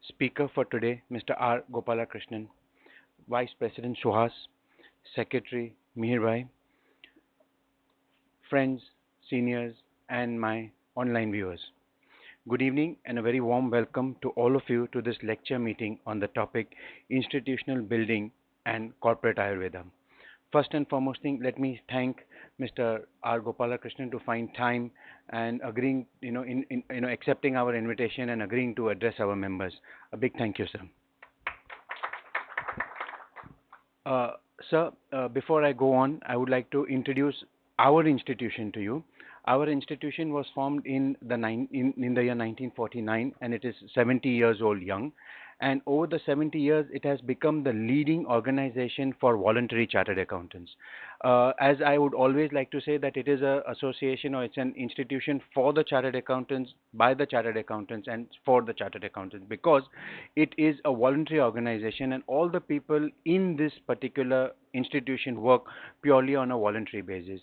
Speaker for today, Mr. R. Gopalakrishnan, Vice President Suhas, Secretary Mihirbai, friends, seniors, and my online viewers. Good evening and a very warm welcome to all of you to this lecture meeting on the topic Institutional Building and Corporate Ayurveda. First and foremost thing, let me thank Mr. R. Gopalakrishnan to find time and agreeing, accepting our invitation and agreeing to address our members. A big thank you, sir. Uh, Sir, before I go on, I would like to introduce our institution to you. Our institution was formed in the year 1949 and it is 70 years old young. And over the 70 years, it has become the leading organization for voluntary chartered accountants. As I would always like to say that it is an association or it's an institution for the chartered accountants, by the chartered accountants and for the chartered accountants because it is a voluntary organization and all the people in this particular institution work purely on a voluntary basis.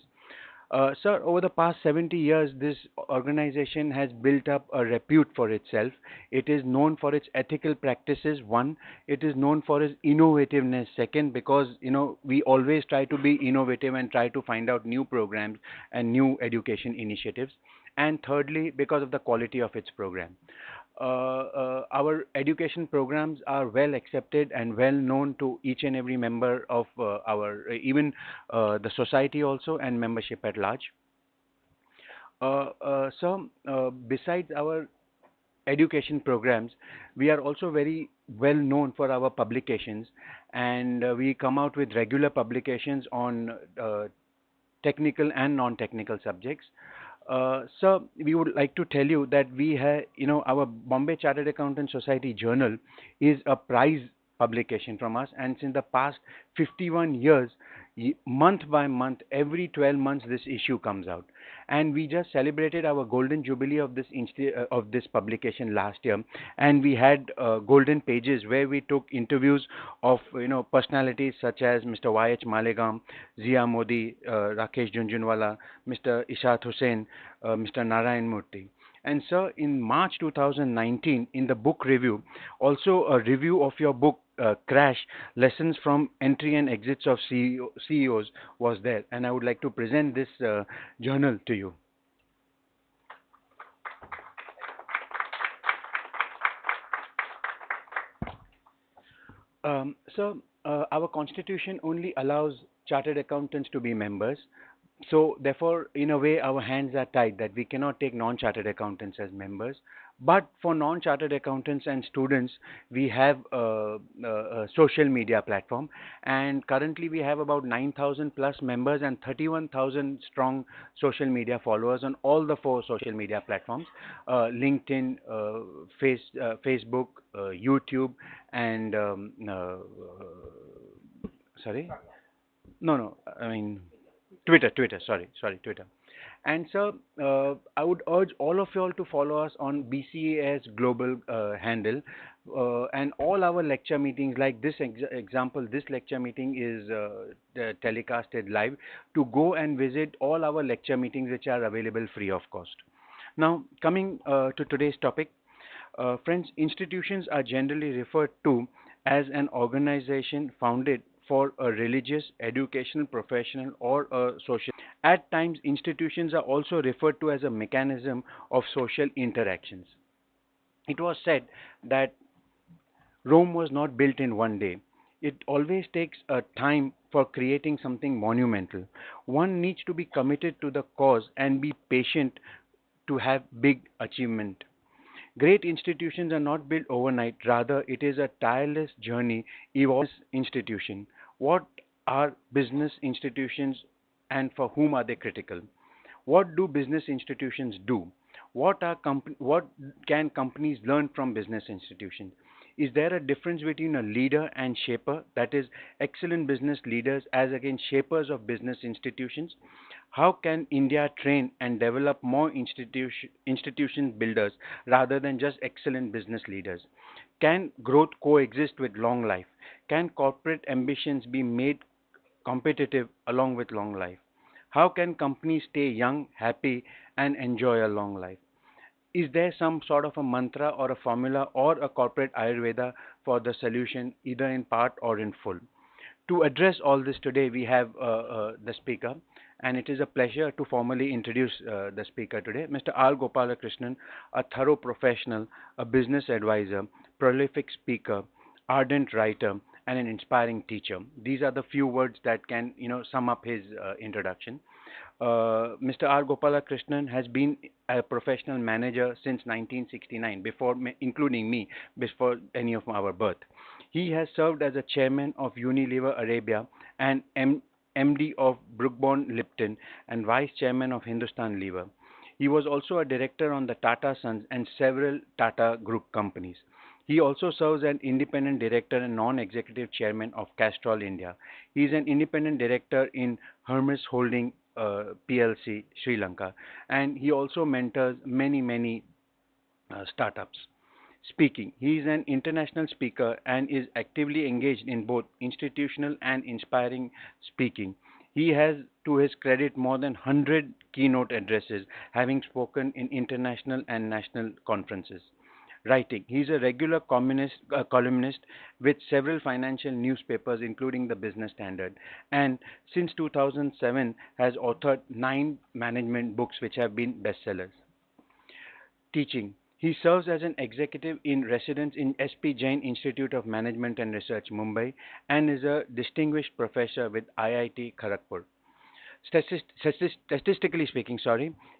Sir, over the past 70 years, this organization has built up a repute for itself. It is known for its ethical practices, one. It is known for its innovativeness, second, because, we always try to be innovative and try to find out new programs and new education initiatives. And thirdly, because of the quality of its program. Our education programs are well accepted and well known to each and every member of even the society also and membership at large. Besides our education programs, we are also very well known for our publications and we come out with regular publications on technical and non-technical subjects. Sir, we would like to tell you that we have, our Bombay Chartered Accountant Society Journal is a prize publication from us, and since the past 51 years, month by month, every 12 months, this issue comes out. And we just celebrated our golden jubilee of this publication last year, and we had golden pages where we took interviews of personalities such as Mr. Y.H. Malegam, Zia Modi, Rakesh Junjunwala, Mr. Ishat Hussain, Mr. Narayan Murthy. And sir, in March 2019, in the book review, also a review of your book, Crash, Lessons from Entry and Exits of CEOs was there. And I would like to present this journal to you. So, our constitution only allows chartered accountants to be members. So, therefore, in a way, our hands are tied that we cannot take non-chartered accountants as members. But for non-chartered accountants and students, we have a social media platform, and currently we have about 9,000 plus members and 31,000 strong social media followers on all the four social media platforms: LinkedIn, Facebook, YouTube, and sorry, no, I mean Twitter. Sorry, Twitter. And so I would urge all of you all to follow us on BCAS Global handle, and all our lecture meetings, like this example, this lecture meeting is telecasted live. To go and visit all our lecture meetings, which are available free of cost. Now, coming to today's topic, friends, institutions are generally referred to as an organization founded for a religious, educational, professional, or a social. At times, institutions are also referred to as a mechanism of social interactions. It was said that Rome was not built in one day. It always takes a time for creating something monumental. One needs to be committed to the cause and be patient to have big achievement. Great institutions are not built overnight, rather, it is a tireless journey. Evolves institution. What are business institutions and for whom are they critical? What do business institutions do? What can companies learn from business institutions? Is there a difference between a leader and shaper, that is, excellent business leaders as against shapers of business institutions? How can India train and develop more institution builders rather than just excellent business leaders? Can growth coexist with long life? Can corporate ambitions be made competitive along with long life? How can companies stay young, happy, and enjoy a long life? Is there some sort of a mantra or a formula or a corporate Ayurveda for the solution, either in part or in full? To address all this today, we have the speaker, and it is a pleasure to formally introduce the speaker today, Mr. R. Gopalakrishnan, a thorough professional, a business advisor, prolific speaker, ardent writer, and an inspiring teacher. These are the few words that can, sum up his introduction. Mr. R. Gopalakrishnan has been a professional manager since 1969, including me, before any of our birth. He has served as a chairman of Unilever Arabia and MD of Brookbond Lipton and vice chairman of Hindustan Lever. He was also a director on the Tata Sons and several Tata Group companies. He also serves as independent director and non-executive chairman of Castrol India. He is an independent director in Hermes Holding PLC, Sri Lanka, and he also mentors many startups. Speaking. He is an international speaker and is actively engaged in both institutional and inspiring speaking. He has, to his credit, more than 100 keynote addresses, having spoken in international and national conferences. Writing. He is a regular columnist with several financial newspapers, including the Business Standard, and since 2007 has authored 9 management books which have been bestsellers. Teaching. He serves as an executive in residence in S.P. Jain Institute of Management and Research, Mumbai, and is a distinguished professor with IIT Kharagpur. Statistically speaking,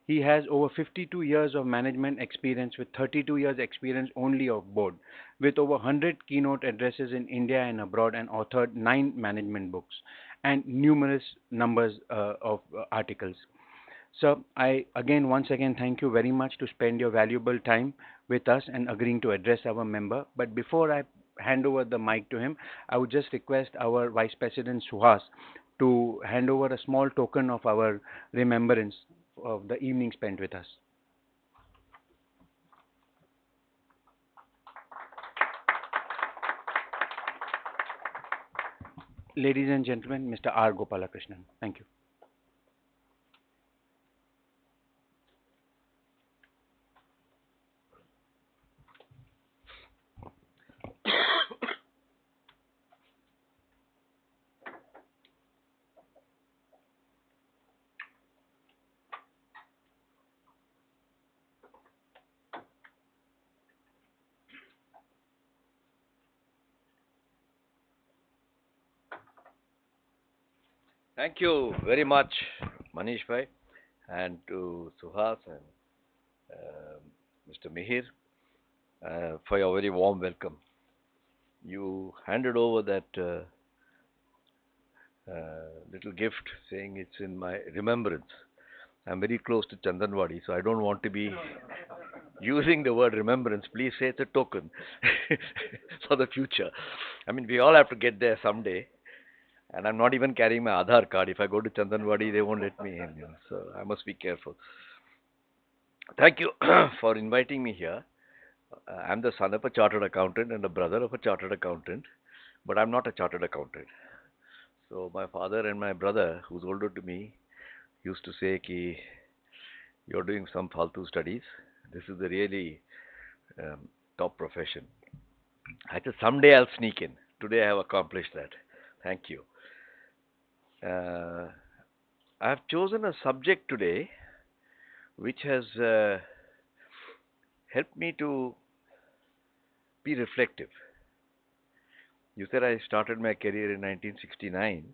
he has over 52 years of management experience with 32 years experience only of board, with over 100 keynote addresses in India and abroad, and authored 9 management books and numerous numbers of articles. So once again, thank you very much to spend your valuable time with us and agreeing to address our member. But before I hand over the mic to him, I would just request our Vice President Suhas to hand over a small token of our remembrance of the evening spent with us. Ladies and gentlemen, Mr. R. Gopalakrishnan. Thank you. Thank you very much, Manish Bhai, and to Suhas and Mr. Mihir for your very warm welcome. You handed over that little gift saying it's in my remembrance. I'm very close to Chandanwadi, so I don't want to be using the word remembrance. Please say it's a token for the future. I mean, we all have to get there someday. And I'm not even carrying my Aadhaar card. If I go to Chandanwadi, they won't let me in. So I must be careful. Thank you for inviting me here. I'm the son of a chartered accountant and a brother of a chartered accountant, but I'm not a chartered accountant. So my father and my brother, who's older to me, used to say, "Ki you're doing some faltu studies. This is the really top profession." I said, "Someday I'll sneak in." Today I have accomplished that. Thank you. I have chosen a subject today which has helped me to be reflective. You said I started my career in 1969.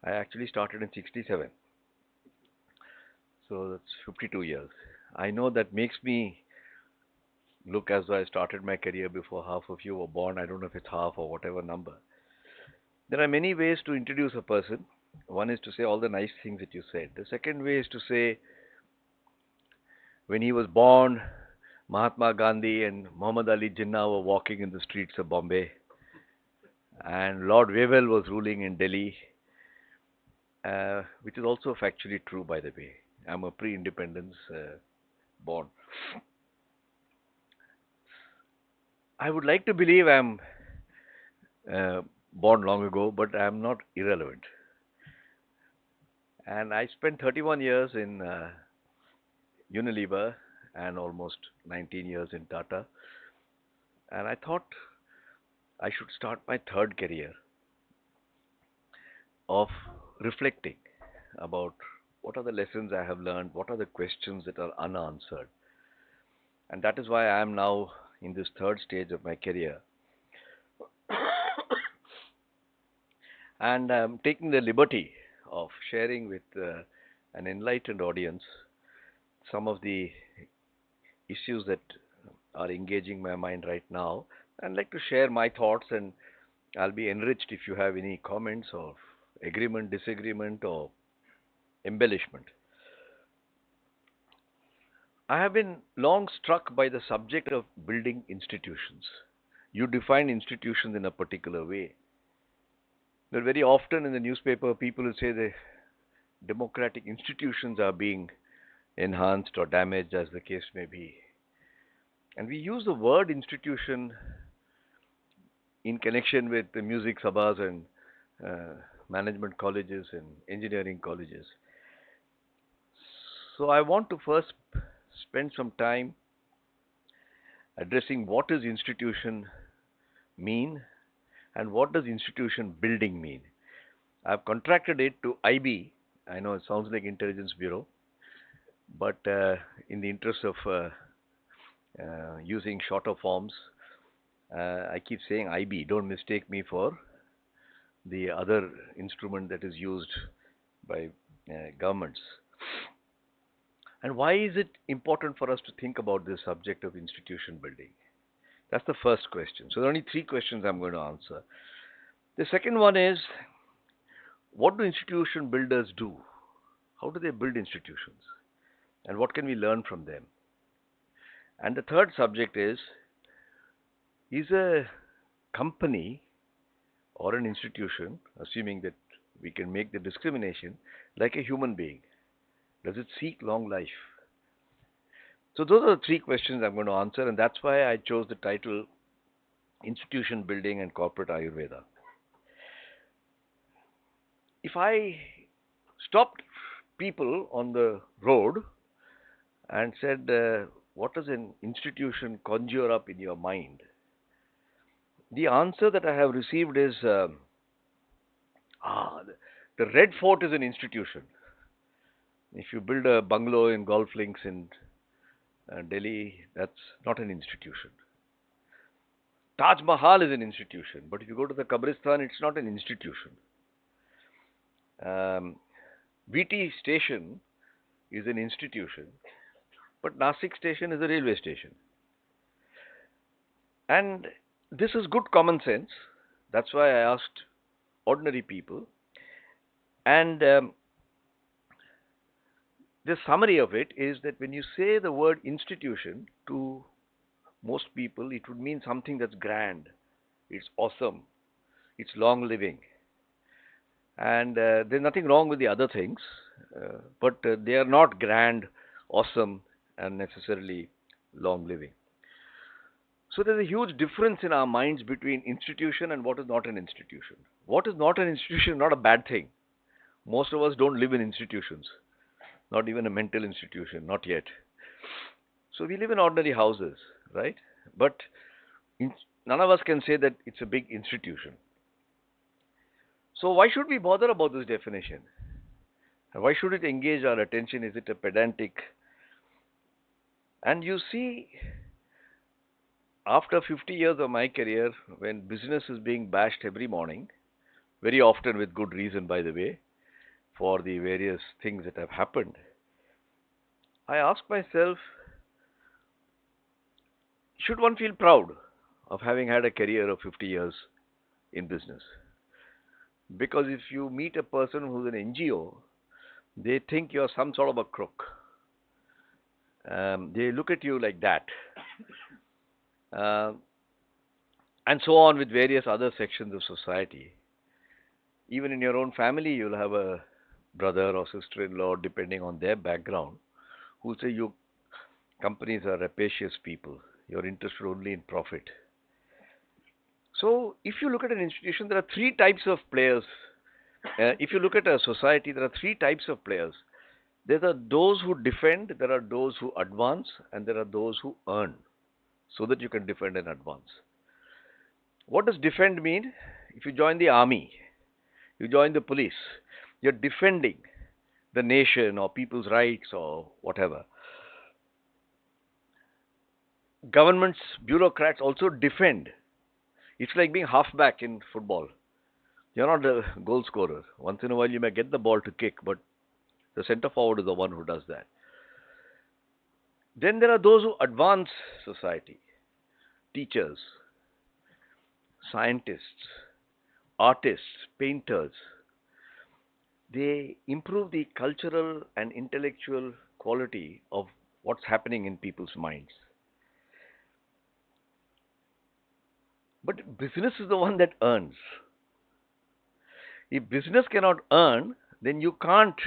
I actually started in 67. So that's 52 years. I know that makes me look as though I started my career before half of you were born. I don't know if it's half or whatever number. There are many ways to introduce a person. One is to say all the nice things that you said. The second way is to say when he was born, Mahatma Gandhi and Muhammad Ali Jinnah were walking in the streets of Bombay, and Lord Wavell was ruling in Delhi, which is also factually true, by the way. I'm a pre-independence born. I would like to believe I'm born long ago, but I'm not irrelevant. And I spent 31 years in Unilever and almost 19 years in Tata. And I thought I should start my third career of reflecting about what are the lessons I have learned, what are the questions that are unanswered. And that is why I am now in this third stage of my career. And I'm taking the liberty of sharing with an enlightened audience some of the issues that are engaging my mind right now. I'd like to share my thoughts, and I'll be enriched if you have any comments or agreement, disagreement, or embellishment. I have been long struck by the subject of building institutions. You define institutions in a particular way. But very often in the newspaper, people will say the democratic institutions are being enhanced or damaged, as the case may be. And we use the word institution in connection with the music sabhas and management colleges and engineering colleges. So I want to first spend some time addressing what does institution mean and what does institution building mean. I've contracted it to IB. I know it sounds like Intelligence Bureau, but in the interest of using shorter forms, I keep saying IB. Don't mistake me for the other instrument that is used by governments. And why is it important for us to think about this subject of institution building? That's the first question. So there are only three questions I'm going to answer. The second one is, what do institution builders do? How do they build institutions? And what can we learn from them? And the third subject is a company or an institution, assuming that we can make the discrimination, like a human being? Does it seek long life? So those are the three questions I'm going to answer, and that's why I chose the title Institution Building and Corporate Ayurveda. If I stopped people on the road and said, what does an institution conjure up in your mind? The answer that I have received is, the Red Fort is an institution. If you build a bungalow in golf links in Delhi, that's not an institution. Taj Mahal is an institution, but if you go to the Kabristan, it's not an institution. VT station is an institution, but Nasik station is a railway station. And this is good common sense. That's why I asked ordinary people. And the summary of it is that when you say the word institution to most people, it would mean something that's grand, it's awesome, it's long living. And there's nothing wrong with the other things, but they are not grand, awesome, and necessarily long living. So there's a huge difference in our minds between institution and what is not an institution. What is not an institution is not a bad thing. Most of us don't live in institutions, not even a mental institution, not yet. So we live in ordinary houses, right? But none of us can say that it's a big institution. So why should we bother about this definition? Why should it engage our attention? Is it a pedantic? And you see, after 50 years of my career, when business is being bashed every morning, very often with good reason, by the way, for the various things that have happened, I ask myself, should one feel proud of having had a career of 50 years in business? Because if you meet a person who's an NGO, they think you're some sort of a crook. They look at you like that. And so on with various other sections of society. Even in your own family, you'll have a brother or sister-in-law, depending on their background, who say you companies are rapacious people. You're interested only in profit. So if you look at an institution, there are three types of players. If you look at a society, there are three types of players. There are those who defend, there are those who advance, and there are those who earn so that you can defend and advance. What does defend mean? If you join the army, you join the police, you're defending the nation or people's rights or whatever. Governments, bureaucrats also defend. It's like being halfback in football. You're not a goal scorer. Once in a while, you may get the ball to kick, but the center forward is the one who does that. Then there are those who advance society: teachers, scientists, artists, painters. They improve the cultural and intellectual quality of what's happening in people's minds. But business is the one that earns. If business cannot earn, then you can't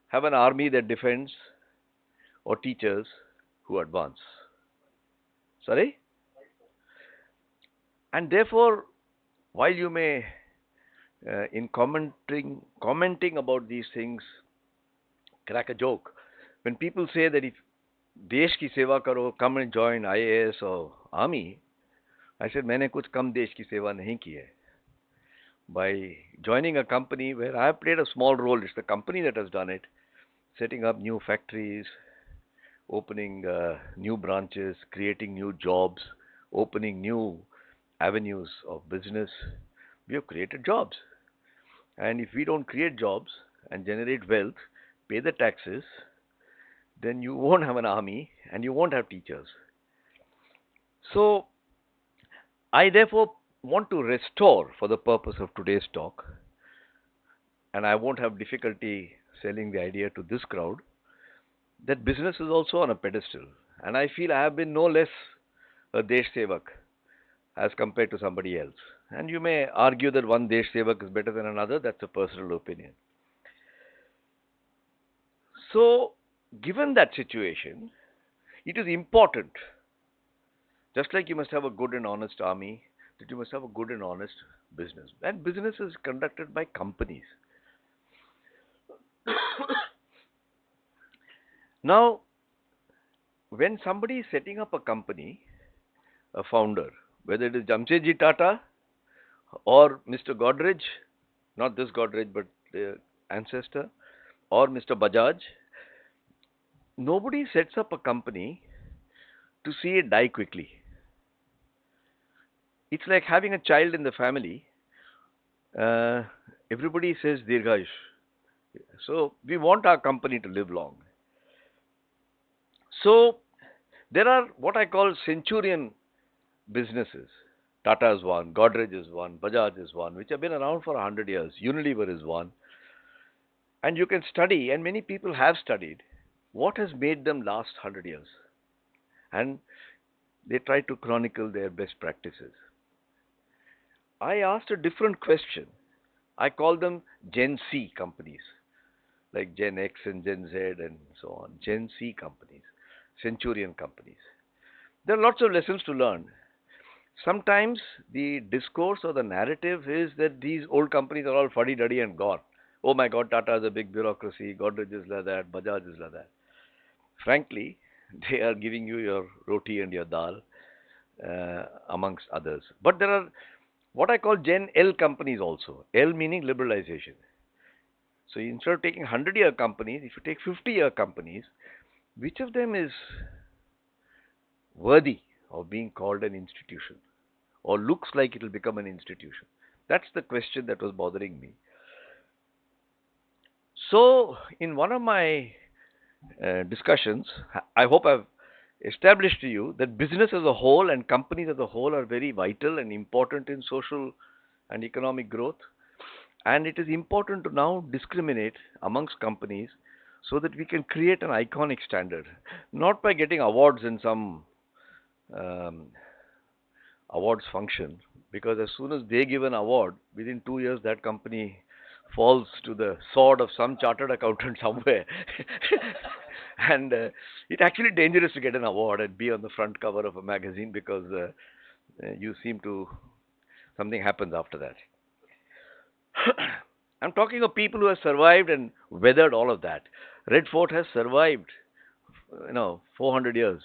have an army that defends or teachers who advance. Sorry? And therefore, while you may, in commenting about these things, crack a joke, when people say that if देश की सेवा करो, come and join IAS or army, I said मैंने कुछ कम देश की सेवा नहीं की है. By joining a company where I have played a small role, it's the company that has done it, setting up new factories, opening new branches, creating new jobs, opening new avenues of business. We have created jobs. And if we don't create jobs and generate wealth, pay the taxes, then you won't have an army and you won't have teachers. So, I therefore want to restore, for the purpose of today's talk, and I won't have difficulty selling the idea to this crowd, that business is also on a pedestal. And I feel I have been no less a Desh Sevak as compared to somebody else. And you may argue that one Desh Sevak is better than another, that's a personal opinion. So, given that situation, it is important, just like you must have a good and honest army, that you must have a good and honest business. And business is conducted by companies. Now, when somebody is setting up a company, a founder, whether it is Jamshedji Tata or Mr. Godrej, not this Godrej but the ancestor, or Mr. Bajaj, nobody sets up a company to see it die quickly. It's like having a child in the family. Everybody says Dirghayush. So we want our company to live long. So there are what I call centurion businesses. Tata is one, Godrej is one, Bajaj is one, which have been around for 100 years. Unilever is one. And you can study, and many people have studied, what has made them last 100 years. And they try to chronicle their best practices. I asked a different question. I call them Gen C companies, like Gen X and Gen Z and so on. Gen C companies, centurion companies. There are lots of lessons to learn. Sometimes the discourse or the narrative is that these old companies are all fuddy-duddy and gone. Oh my God, Tata is a big bureaucracy, Godrej is like that, Bajaj is like that. Frankly, they are giving you your roti and your dal, amongst others. But there are what I call Gen L companies also. L meaning liberalization. So instead of taking 100-year companies, if you take 50-year companies, which of them is worthy of being called an institution or looks like it will become an institution? That's the question that was bothering me. So, in one of my discussions, I hope I've established to you that business as a whole and companies as a whole are very vital and important in social and economic growth. And it is important to now discriminate amongst companies so that we can create an iconic standard, not by getting awards in some awards function, because as soon as they give an award, within 2 years that company falls to the sword of some chartered accountant somewhere. And it's actually dangerous to get an award and be on the front cover of a magazine because you seem to, something happens after that. I'm talking of people who have survived and weathered all of that. Red Fort has survived, 400 years.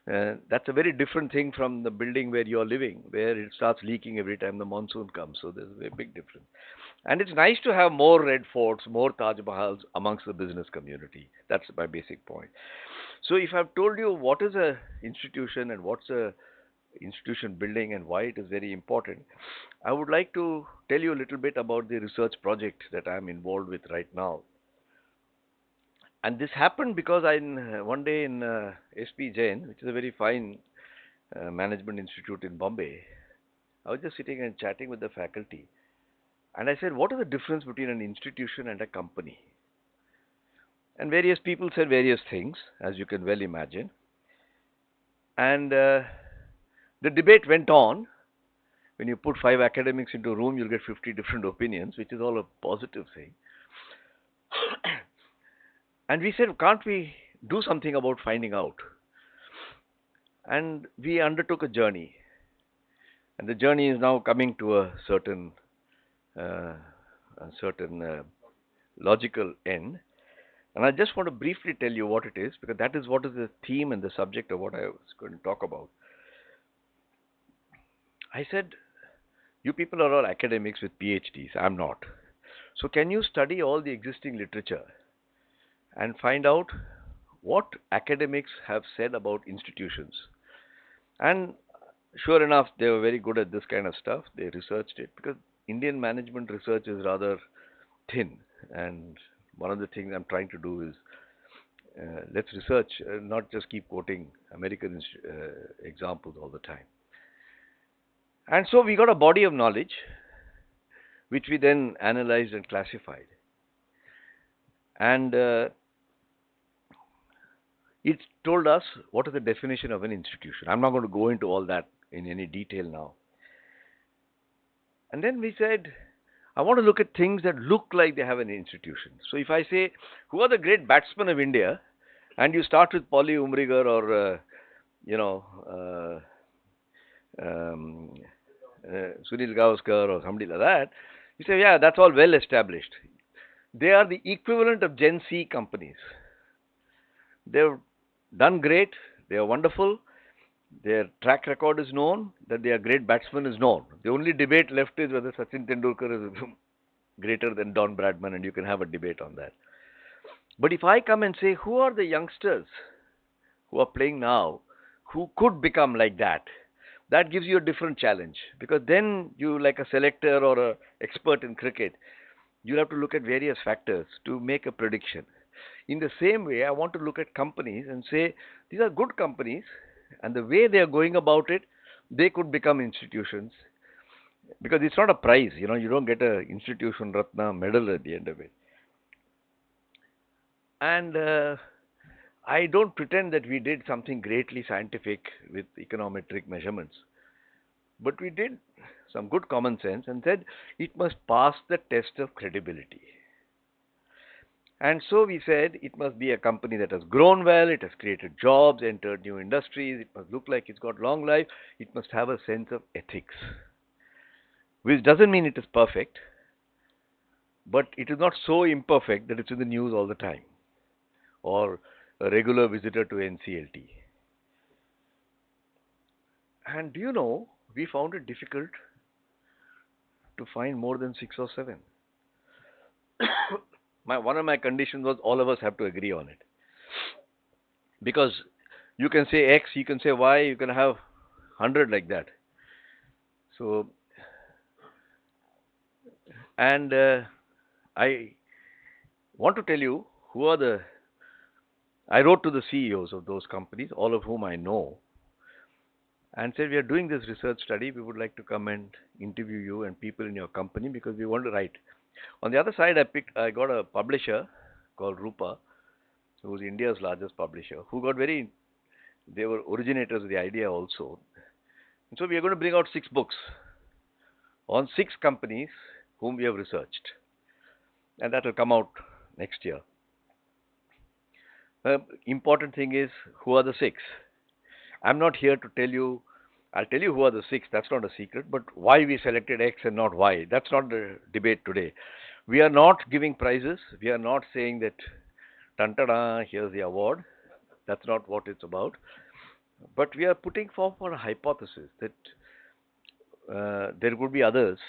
That's a very different thing from the building where you're living, where it starts leaking every time the monsoon comes. So there's a very big difference. And it's nice to have more Red Forts, more Taj Mahals amongst the business community. That's my basic point. So if I've told you what is a institution and what's a institution building and why it is very important, I would like to tell you a little bit about the research project that I'm involved with right now. And this happened because one day in SP Jain, which is a very fine management institute in Bombay, I was just sitting and chatting with the faculty. And I said, what is the difference between an institution and a company? And various people said various things, as you can well imagine. And the debate went on. When you put 5 academics into a room, you'll get 50 different opinions, which is all a positive thing. And we said, can't we do something about finding out? And we undertook a journey. And the journey is now coming to a certain logical end. And I just want to briefly tell you what it is, because that is what is the theme and the subject of what I was going to talk about. I said, you people are all academics with PhDs. I'm not. So can you study all the existing literature and find out what academics have said about institutions? And sure enough, they were very good at this kind of stuff. They researched it, because Indian management research is rather thin. And one of the things I'm trying to do is let's research, not just keep quoting American examples all the time. And so we got a body of knowledge, which we then analyzed and classified. And it told us what is the definition of an institution. I'm not going to go into all that in any detail now. And then we said, I want to look at things that look like they have an institution. So if I say, who are the great batsmen of India? And you start with Polly Umrigar or, Sunil Gavaskar or somebody like that, you say, yeah, that's all well established. They are the equivalent of Gen C companies. They've done great. They are wonderful. Their track record is known. That they are great batsmen is known. The only debate left is whether Sachin Tendulkar is greater than Don Bradman, and you can have a debate on that. But if I come and say, who are the youngsters who are playing now who could become like that? That gives you a different challenge, because then you, like a selector or an expert in cricket, you'll have to look at various factors to make a prediction. In the same way, I want to look at companies and say, these are good companies, and the way they are going about it, they could become institutions. Because it's not a prize, you don't get an Institution Ratna medal at the end of it. And I don't pretend that we did something greatly scientific with econometric measurements. But we did some good common sense and said it must pass the test of credibility. And so we said it must be a company that has grown well, it has created jobs, entered new industries, it must look like it's got long life, it must have a sense of ethics. Which doesn't mean it is perfect, but it is not so imperfect that it's in the news all the time, or a regular visitor to NCLT. And do you know, we found it difficult to find more than 6 or 7. One of my conditions was all of us have to agree on it. Because you can say X, you can say Y, you can have 100 like that. So, and I want to tell you who are I wrote to the CEOs of those companies, all of whom I know, and said, we are doing this research study. We would like to come and interview you and people in your company because we want to write. On the other side, I got a publisher called Rupa, who is India's largest publisher, they were originators of the idea also. And so we are going to bring out 6 books on 6 companies whom we have researched. And that will come out next year. The important thing is, who are the 6? I'm not here to tell you, I'll tell you who are the 6, that's not a secret, but why we selected X and not Y, that's not the debate today. We are not giving prizes, we are not saying that Tan-ta-da, here's the award. That's not what it's about. But we are putting forward a hypothesis that there could be others.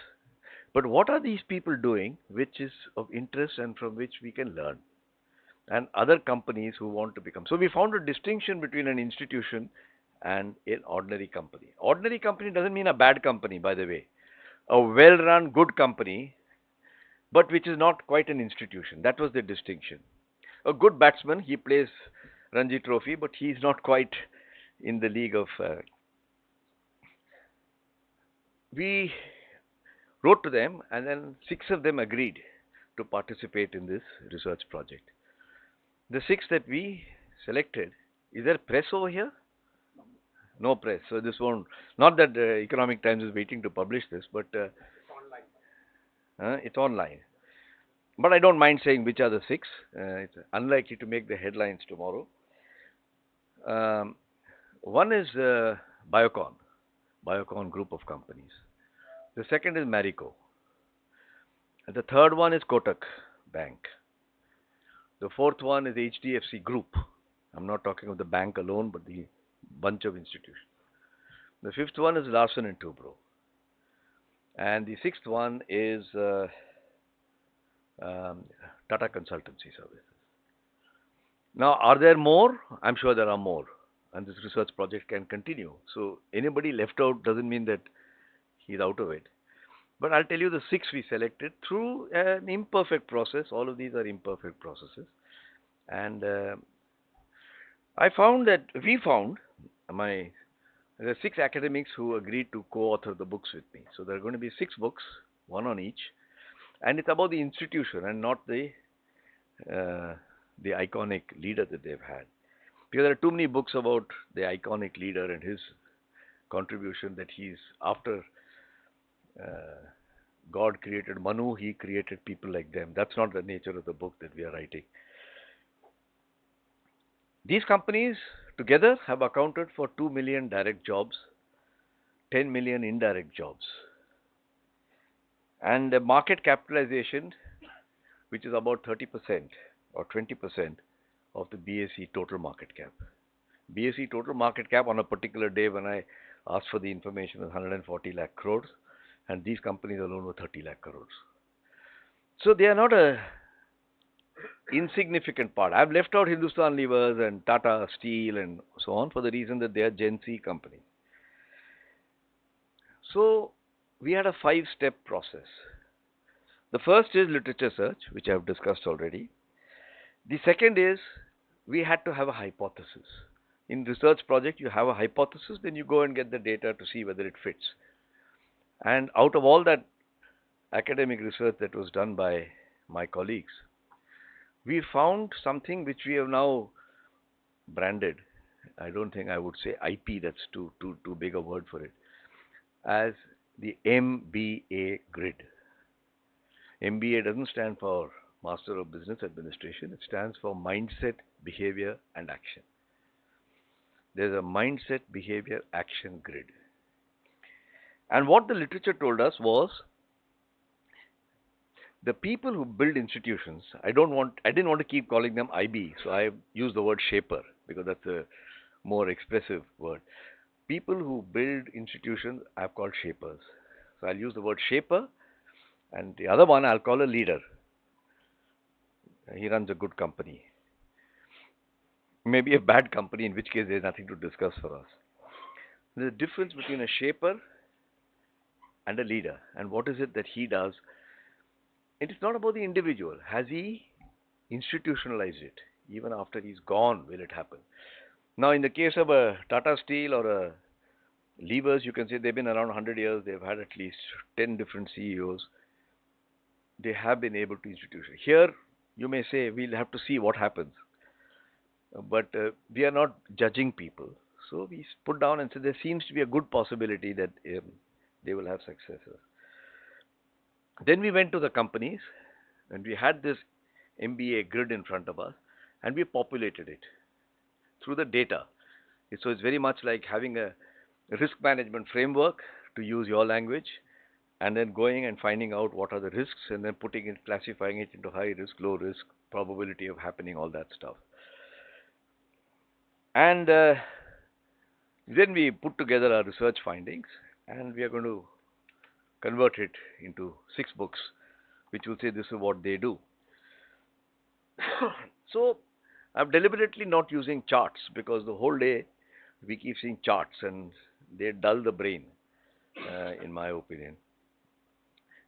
But what are these people doing which is of interest and from which we can learn? And other companies who want to become. So we found a distinction between an institution and an ordinary company. Ordinary company doesn't mean a bad company, by the way. A well run, good company, but which is not quite an institution. That was the distinction. A good batsman, he plays Ranji Trophy, but he's not quite in the league of. We wrote to them, and then 6 of them agreed to participate in this research project. The 6 that we selected, is there press over here? No press. So this won't, not that Economic Times is waiting to publish this, but it's online. But I don't mind saying which are the 6. It's unlikely to make the headlines tomorrow. Um, one is Biocon, Biocon group of companies. The second is Marico. And the third one is Kotak Bank. The fourth one is HDFC Group. I'm not talking of the bank alone, but the bunch of institutions. The fifth one is Larsen and Toubro. And the sixth one is Tata Consultancy Services. Now, are there more? I'm sure there are more. And this research project can continue. So anybody left out doesn't mean that he's out of it. But I'll tell you the 6 we selected through an imperfect process. All of these are imperfect processes. And we found there are 6 academics who agreed to co-author the books with me. So there are going to be 6 books, one on each. And it's about the institution and not the iconic leader that they've had. Because there are too many books about the iconic leader and his contribution that he's after God created Manu, he created people like them. That's not the nature of the book that we are writing. These companies together have accounted for 2 million direct jobs, 10 million indirect jobs, and a market capitalization which is about 30% or 20% of the BSE total market cap. BSE total market cap on a particular day when I asked for the information was 140 lakh crores, and these companies alone were 30 lakh crores. So they are not a insignificant part. I've left out Hindustan Levers and Tata Steel and so on for the reason that they are Gen Z companies. So we had a 5-step process. The first is literature search, which I have discussed already. The second is we had to have a hypothesis. In research project, you have a hypothesis, then you go and get the data to see whether it fits. And out of all that academic research that was done by my colleagues, we found something which we have now branded. I don't think I would say IP, that's too big a word for it, as the MBA grid. MBA doesn't stand for Master of Business Administration. It stands for Mindset, Behavior and Action. There's a Mindset, Behavior, Action grid. And what the literature told us was the people who build institutions, I didn't want to keep calling them IB, so I used the word shaper because that's a more expressive word. People who build institutions, I've called shapers. So I'll use the word shaper, and the other one I'll call a leader. He runs a good company. Maybe a bad company, in which case there's nothing to discuss for us. There's a difference between a shaper and a leader. And what is it that he does? It is not about the individual. Has he institutionalized it? Even after he's gone, will it happen? Now, in the case of a Tata Steel or a Levers, you can say they've been around 100 years. They've had at least 10 different CEOs. They have been able to institutionalize. Here, you may say, we'll have to see what happens. But we are not judging people. So we put down and said there seems to be a good possibility that they will have successors. Then we went to the companies and we had this MBA grid in front of us and we populated it through the data. So it's very much like having a risk management framework, to use your language, and then going and finding out what are the risks and then classifying it into high risk, low risk, probability of happening, all that stuff. And then we put together our research findings, and we are going to convert it into 6 books, which will say this is what they do. So I'm deliberately not using charts because the whole day we keep seeing charts and they dull the brain, in my opinion.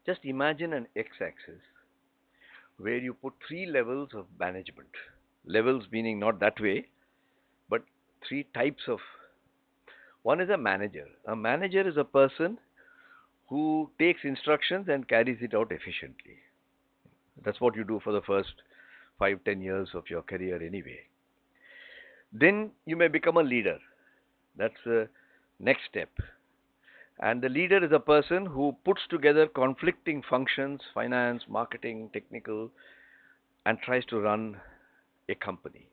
Just imagine an x-axis where you put 3 levels of management. Levels meaning not that way, but 3 types of. One is a manager. A manager is a person who takes instructions and carries it out efficiently. That's what you do for the first 5, 10 years of your career anyway. Then you may become a leader. That's the next step. And the leader is a person who puts together conflicting functions, finance, marketing, technical, and tries to run a company.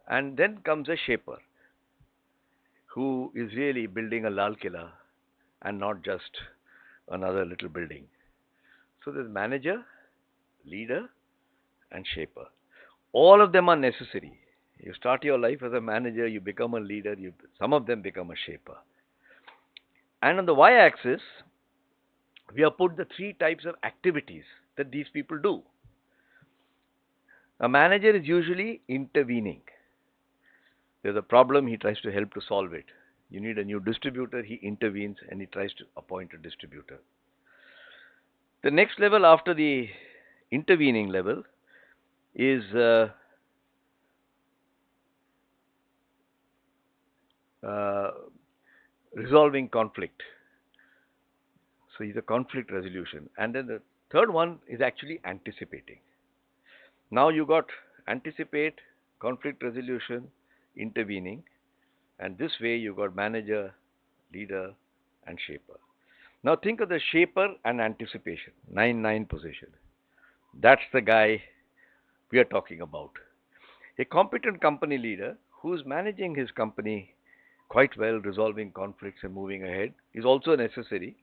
And then comes a shaper who is really building a Lal Killa and not just another little building. So there's manager, leader, and shaper. All of them are necessary. You start your life as a manager, you become a leader, some of them become a shaper. And on the y-axis, we have put the 3 types of activities that these people do. A manager is usually intervening. There's a problem, he tries to help to solve it. You need a new distributor, he intervenes and he tries to appoint a distributor. The next level after the intervening level is resolving conflict. So he's a conflict resolution. And then the third one is actually anticipating. Now you got anticipate, conflict resolution, intervening, and this way you got manager, leader, and shaper. Now think of the shaper and anticipation, 9-9 position. That's the guy we are talking about. A competent company leader who's managing his company quite well, resolving conflicts and moving ahead, is also necessary.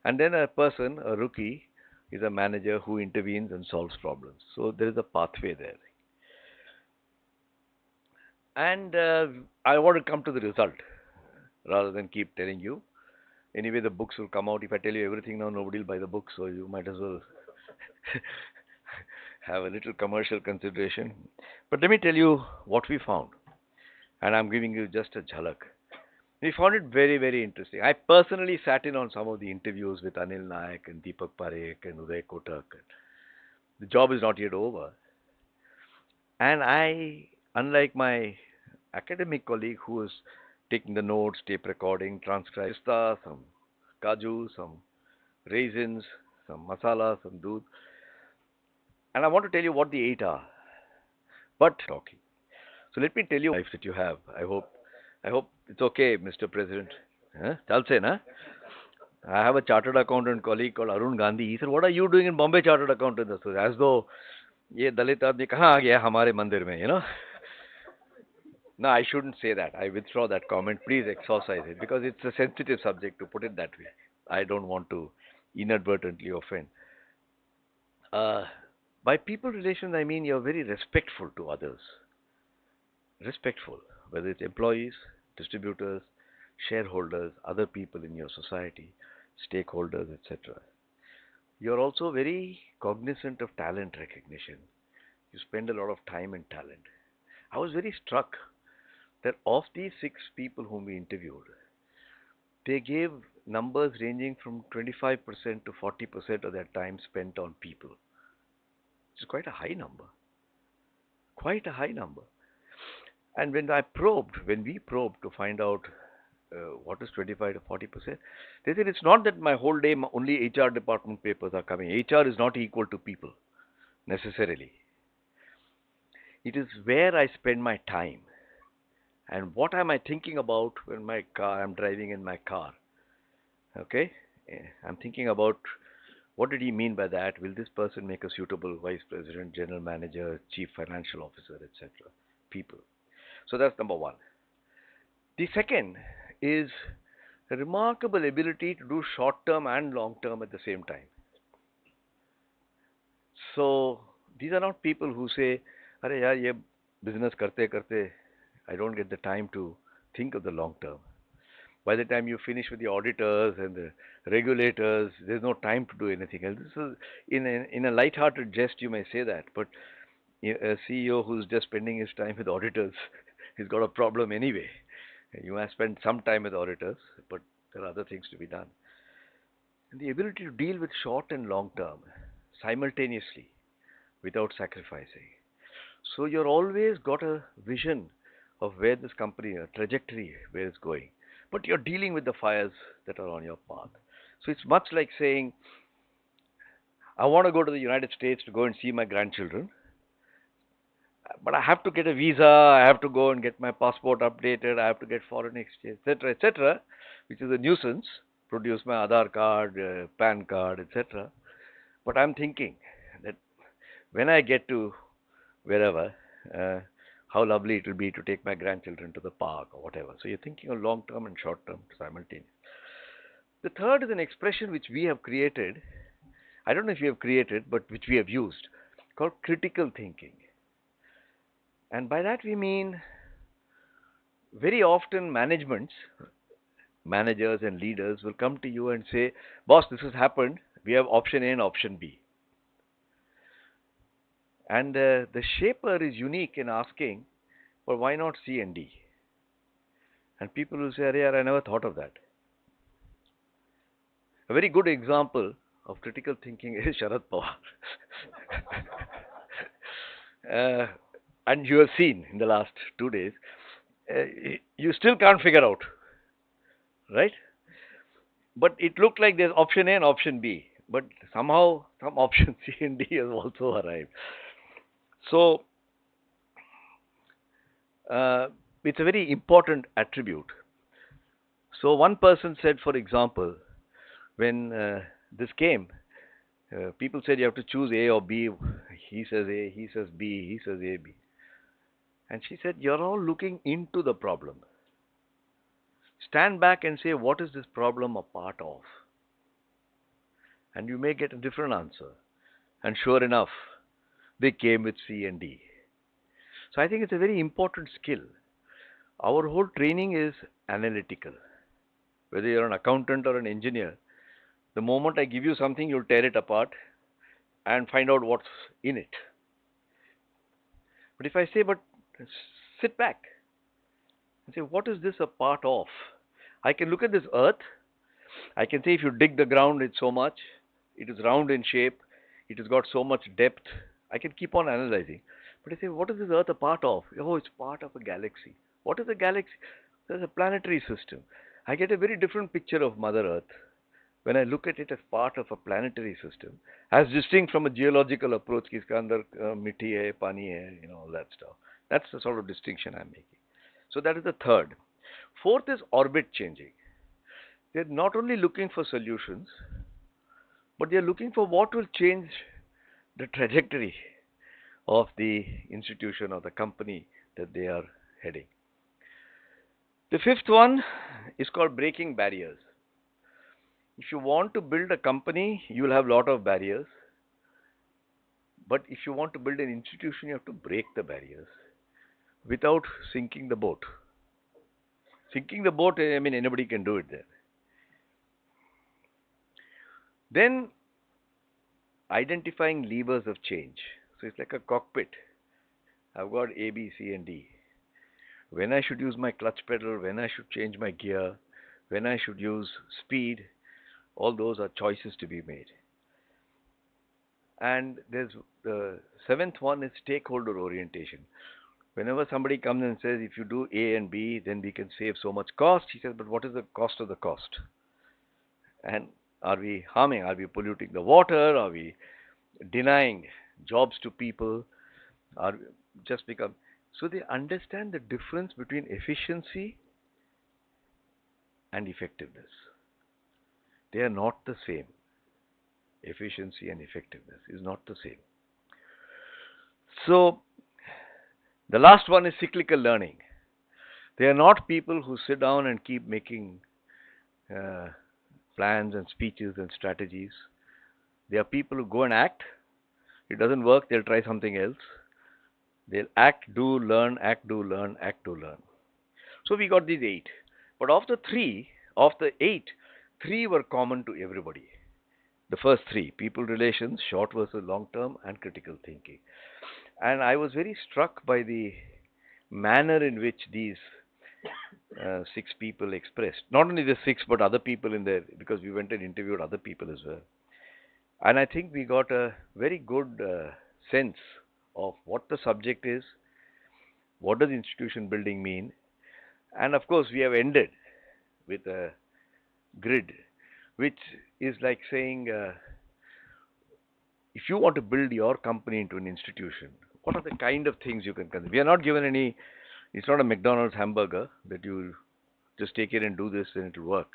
And then a person, a rookie, is a manager who intervenes and solves problems. So there is a pathway there. And I want to come to the result rather than keep telling you. Anyway, the books will come out. If I tell you everything now, nobody will buy the book, so you might as well have a little commercial consideration. But let me tell you what we found. And I'm giving you just a jhalak. We found it very, very interesting. I personally sat in on some of the interviews with Anil Nayak and Deepak Parekh and Uday Kotak. The job is not yet over. And I, unlike my academic colleague who is taking the notes, tape recording, transcribing, some kaju, some raisins, some masala, some doodh. And I want to tell you what the 8 are. But talking. So let me tell you life that you have. I hope it's okay, Mr. President. Chalse na? I have a chartered accountant colleague called Arun Gandhi. He said, "What are you doing in Bombay Chartered Accountant?" As though ये दलित आदमी कहाँ आ गया हमारे मंदिर में, you know? No, I shouldn't say that. I withdraw that comment. Please exorcise it because it's a sensitive subject, to put it that way. I don't want to inadvertently offend. By people relations, I mean you're very respectful to others. Respectful, whether it's employees, distributors, shareholders, other people in your society, stakeholders, etc. You're also very cognizant of talent recognition. You spend a lot of time in talent. I was very struck that of these 6 people whom we interviewed, they gave numbers ranging from 25% to 40% of their time spent on people. Which is quite a high number. Quite a high number. And when we probed to find out what is 25 to 40%, they said it's not that my whole day only HR department papers are coming. HR is not equal to people necessarily. It is where I spend my time and what am I thinking about when I'm driving in my car. Okay, I'm thinking about what did he mean by that? Will this person make a suitable vice president, general manager, chief financial officer, etc. People. So that's number one. The second is a remarkable ability to do short term and long term at the same time. So These are not people who say, "Arey yaar, ye business karte karte, I don't get the time to think of the long term." By the time you finish with the auditors and the regulators, there's no time to do anything else. This is in a light-hearted jest, you may say that, but a CEO who's just spending his time with auditors, he's got a problem anyway. You must spend some time with auditors, but there are other things to be done. And the ability to deal with short and long term simultaneously without sacrificing. So you're always got a vision of where this company, a trajectory where it's going. But you're dealing with the fires that are on your path. So it's much like saying, I want to go to the United States to go and see my grandchildren, but I have to get a visa, I have to go and get my passport updated, I have to get foreign exchange, etc., which is a nuisance. Produce my Aadhaar card, PAN card, etc. But I'm thinking that when I get to wherever, uh, how lovely it will be to take my grandchildren to the park or whatever. So you're thinking of long term and short term simultaneously. The third is an expression which we have created. I don't know if we have created, but which we have used, called critical thinking. And by that we mean very often managers and leaders will come to you and say, boss, this has happened. We have option A and option B. And the shaper is unique in asking, well, why not C and D? And people will say, I never thought of that. A very good example of critical thinking is Sharad Pawar. And you have seen in the last 2 days, uh, you still can't figure out, right? But it looked like there's option A and option B, but somehow some option C and D has also arrived. So uh, it's a very important attribute. So one person said, for example, when this came, people said you have to choose A or B. He says A, he says B, he says A, B. And she said, you're all looking into the problem. Stand back and say, what is this problem a part of? And you may get a different answer. And sure enough, they came with C and D. So I think it's a very important skill. Our whole training is analytical. Whether you're an accountant or an engineer, the moment I give you something, you'll tear it apart and find out what's in it. But if I say, but sit back and say, what is this a part of? I can look at this earth. I can say if you dig the ground, it's so much. It is round in shape. It has got so much depth. I can keep on analyzing. But I say, what is this earth a part of? Oh, it's part of a galaxy. What is a galaxy? There's a planetary system. I get a very different picture of Mother Earth when I look at it as part of a planetary system, as distinct from a geological approach, ki iska andar mitti hai, pani hai, all that stuff. That's the sort of distinction I'm making. So that is the third. Fourth is orbit changing. They're not only looking for solutions, but they're looking for what will change the trajectory of the institution or the company that they are heading. The fifth one is called breaking barriers. If you want to build a company, you will have a lot of barriers. But if you want to build an institution, you have to break the barriers without sinking the boat. Sinking the boat, I mean, anybody can do it there. Then, identifying levers of change. So it's like a cockpit. I've got A, B, C, and D. When I should use my clutch pedal, when I should change my gear, when I should use speed, all those are choices to be made. And there's the seventh one is stakeholder orientation. Whenever somebody comes and says, if you do A and B, then we can save so much cost, he says, but what is the cost of the cost? And are we harming? Are we polluting the water? Are we denying jobs to people? Are we just become... So they understand the difference between efficiency and effectiveness. They are not the same. Efficiency and effectiveness is not the same. So the last one is cyclical learning. They are not people who sit down and keep making plans and speeches and strategies. They are people who go and act, It doesn't work, they'll try something else. They'll act, do, learn, act, do, learn, act, do, learn. So we got these eight. But of the eight, three were common to everybody. The first three: people relations, short versus long term, and critical thinking. And I was very struck by the manner in which these six people expressed. Not only the six, but other people in there, because we went and interviewed other people as well. And I think we got a very good sense of what the subject is, what does institution building mean, and of course we have ended with a grid, which is like saying, if you want to build your company into an institution, what are the kind of things you can consider? We are not given any, it's not a McDonald's hamburger that you just take it and do this and it will work.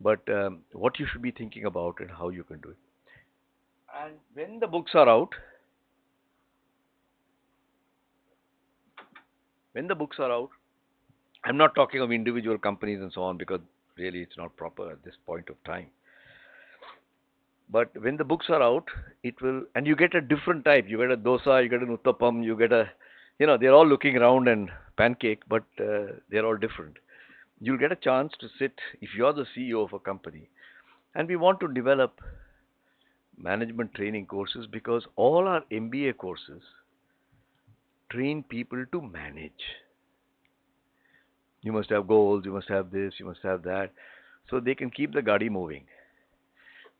But what you should be thinking about and how you can do it. And when the books are out, I'm not talking of individual companies and so on, because really it's not proper at this point of time. But when the books are out, it will, and you get a different type. You get a dosa, you get an uttapam, you get a, they're all looking round and pancake, but they're all different. You'll get a chance to sit, if you're the CEO of a company, and we want to develop management training courses, because all our MBA courses train people to manage. You must have goals, you must have this, you must have that, so they can keep the gadi moving.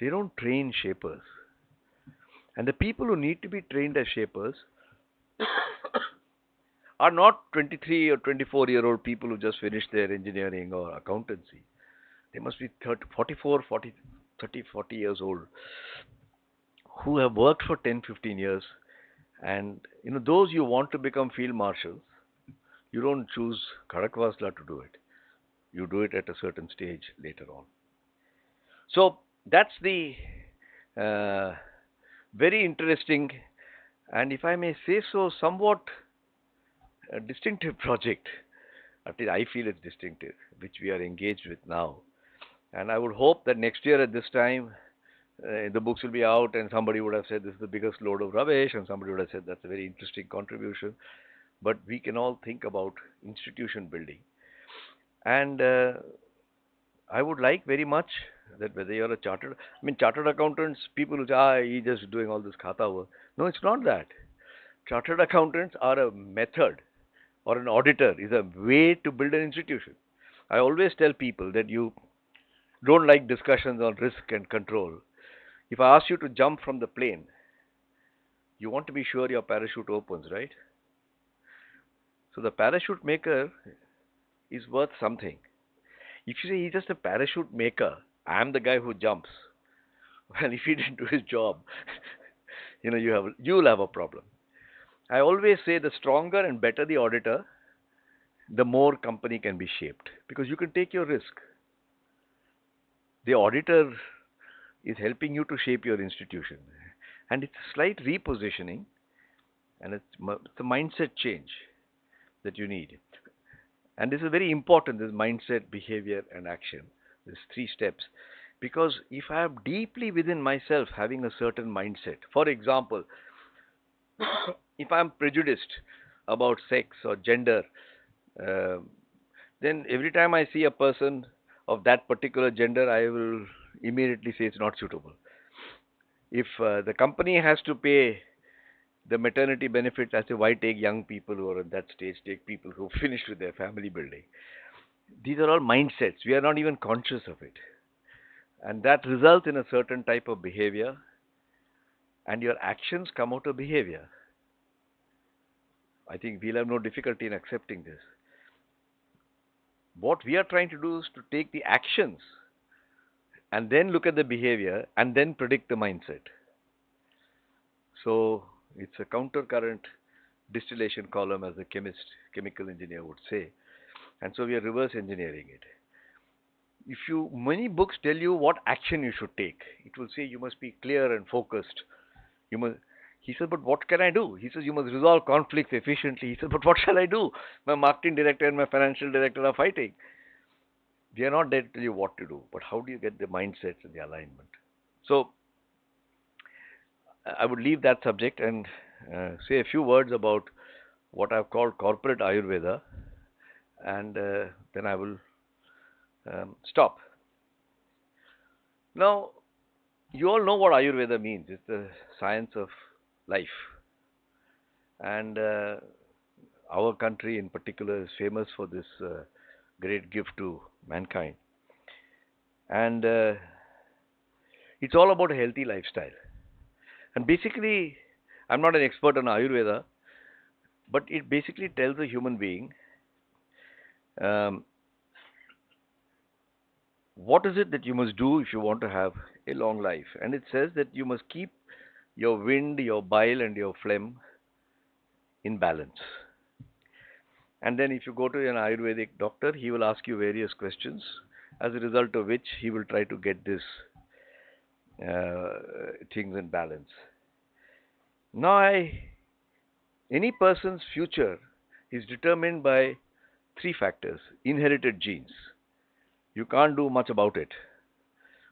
They don't train shapers. And the people who need to be trained as shapers are not 23 or 24-year-old people who just finished their engineering or accountancy. They must be 30, 40 years old, who have worked for 10, 15 years. And those you want to become field marshals, you don't choose Khadakwasla to do it. You do it at a certain stage later on. So that's the very interesting, and if I may say so, somewhat a distinctive project. At least I feel it's distinctive, which we are engaged with now. And I would hope that next year at this time, the books will be out and somebody would have said this is the biggest load of rubbish, and somebody would have said that's a very interesting contribution. But we can all think about institution building. And I would like very much that whether you're a chartered accountants, people who say, he's just doing all this khata work. No, it's not that. Chartered accountants are a method, or an auditor is a way to build an institution. I always tell people that you don't like discussions on risk and control. If I ask you to jump from the plane, you want to be sure your parachute opens, right? So the parachute maker is worth something. If you say he's just a parachute maker, I'm the guy who jumps. Well, if he didn't do his job, you'll have a problem. I always say the stronger and better the auditor, the more company can be shaped, because you can take your risk. The auditor is helping you to shape your institution, and it's a slight repositioning, and it's a mindset change that you need. And this is very important, this mindset, behavior, and action. These three steps. Because if I am deeply within myself having a certain mindset, for example, if I am prejudiced about sex or gender, then every time I see a person of that particular gender, I will immediately say it's not suitable. If the company has to pay the maternity benefit, as why take young people who are at that stage, take people who finished with their family building. These are all mindsets. We are not even conscious of it. And that results in a certain type of behavior, and your actions come out of behavior. I think we'll have no difficulty in accepting this. What we are trying to do is to take the actions and then look at the behavior and then predict the mindset. So it's a countercurrent distillation column, as a chemical engineer would say. And so we are reverse engineering it. Many books tell you what action you should take. It will say you must be clear and focused. He said, but what can I do? He says, you must resolve conflicts efficiently. He said, but what shall I do? My marketing director and my financial director are fighting. We are not there to tell you what to do, but how do you get the mindsets and the alignment? So I would leave that subject and say a few words about what I've called corporate Ayurveda, and then I will stop. Now, you all know what Ayurveda means. It's the science of life. And our country in particular is famous for this great gift to mankind. And it's all about a healthy lifestyle. And basically, I'm not an expert on Ayurveda, but it basically tells a human being um, what is it that you must do if you want to have a long life. And it says that you must keep your wind, your bile, and your phlegm in balance. And then, if you go to an Ayurvedic doctor, he will ask you various questions, as a result of which he will try to get this uh, things in balance. Now, any person's future is determined by three factors: inherited genes. You can't do much about it,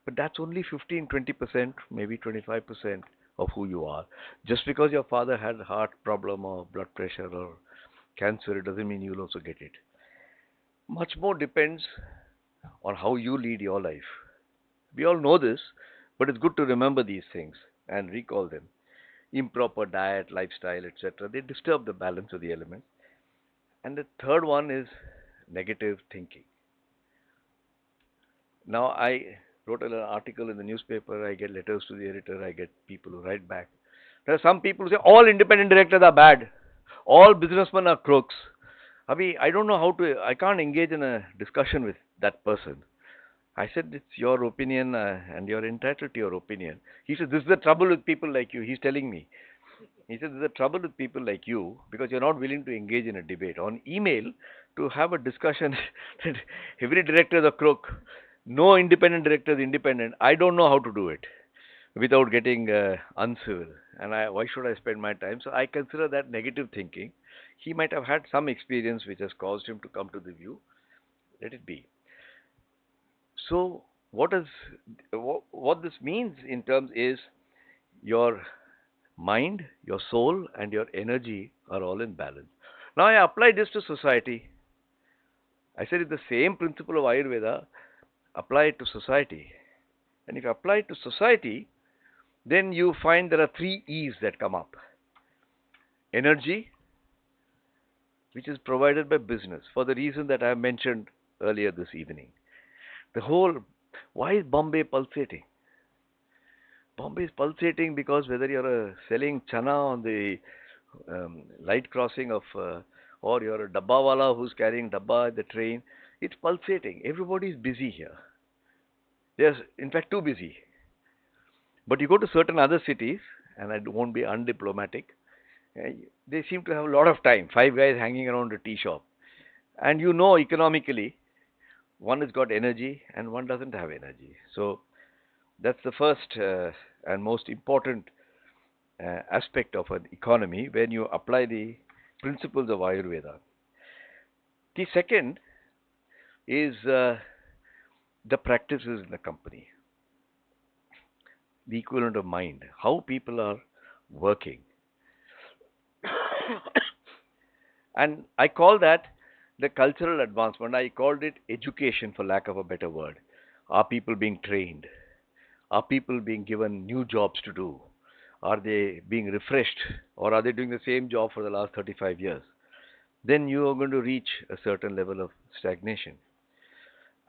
but that's only 15, 20%, maybe 25% of who you are. Just because your father had a heart problem or blood pressure or cancer, it doesn't mean you'll also get it. Much more depends on how you lead your life. We all know this, but it's good to remember these things and recall them. Improper diet, lifestyle, etc., they disturb the balance of the elements. And the third one is negative thinking. Now, I wrote an article in the newspaper, I get letters to the editor, I get people who write back. There are some people who say all independent directors are bad, all businessmen are crooks. Abhi, I don't know how to, I can't engage in a discussion with that person. I said, it's your opinion and you're entitled to your opinion. He said, this is the trouble with people like you. He's telling me. He said, there's a trouble with people like you because you're not willing to engage in a debate. On email, to have a discussion that every director is a crook, no independent director is independent. I don't know how to do it without getting uncivil. And why should I spend my time? So I consider that negative thinking. He might have had some experience which has caused him to come to the view. Let it be. So what this means in terms is your mind, your soul, and your energy are all in balance. Now I apply this to society. I said it's the same principle of Ayurveda, apply it to society. And if you apply it to society, then you find there are three E's that come up. Energy, which is provided by business for the reason that I mentioned earlier this evening. The whole, why is Bombay pulsating? Bombay is pulsating because whether you're selling chana on the light crossing of, or you're a dabbawala who's carrying dabba at the train, it's pulsating. Everybody's busy here. There's, in fact, too busy. But you go to certain other cities, and I won't be undiplomatic, they seem to have a lot of time. Five guys hanging around a tea shop. And you know economically, one has got energy and one doesn't have energy. So that's the first and most important aspect of an economy when you apply the principles of Ayurveda. The second is the practices in the company, the equivalent of mind, how people are working. And I call that the cultural advancement. I called it education, for lack of a better word. Are people being trained? Are people being given new jobs to do? Are they being refreshed? Or are they doing the same job for the last 35 years? Then you are going to reach a certain level of stagnation.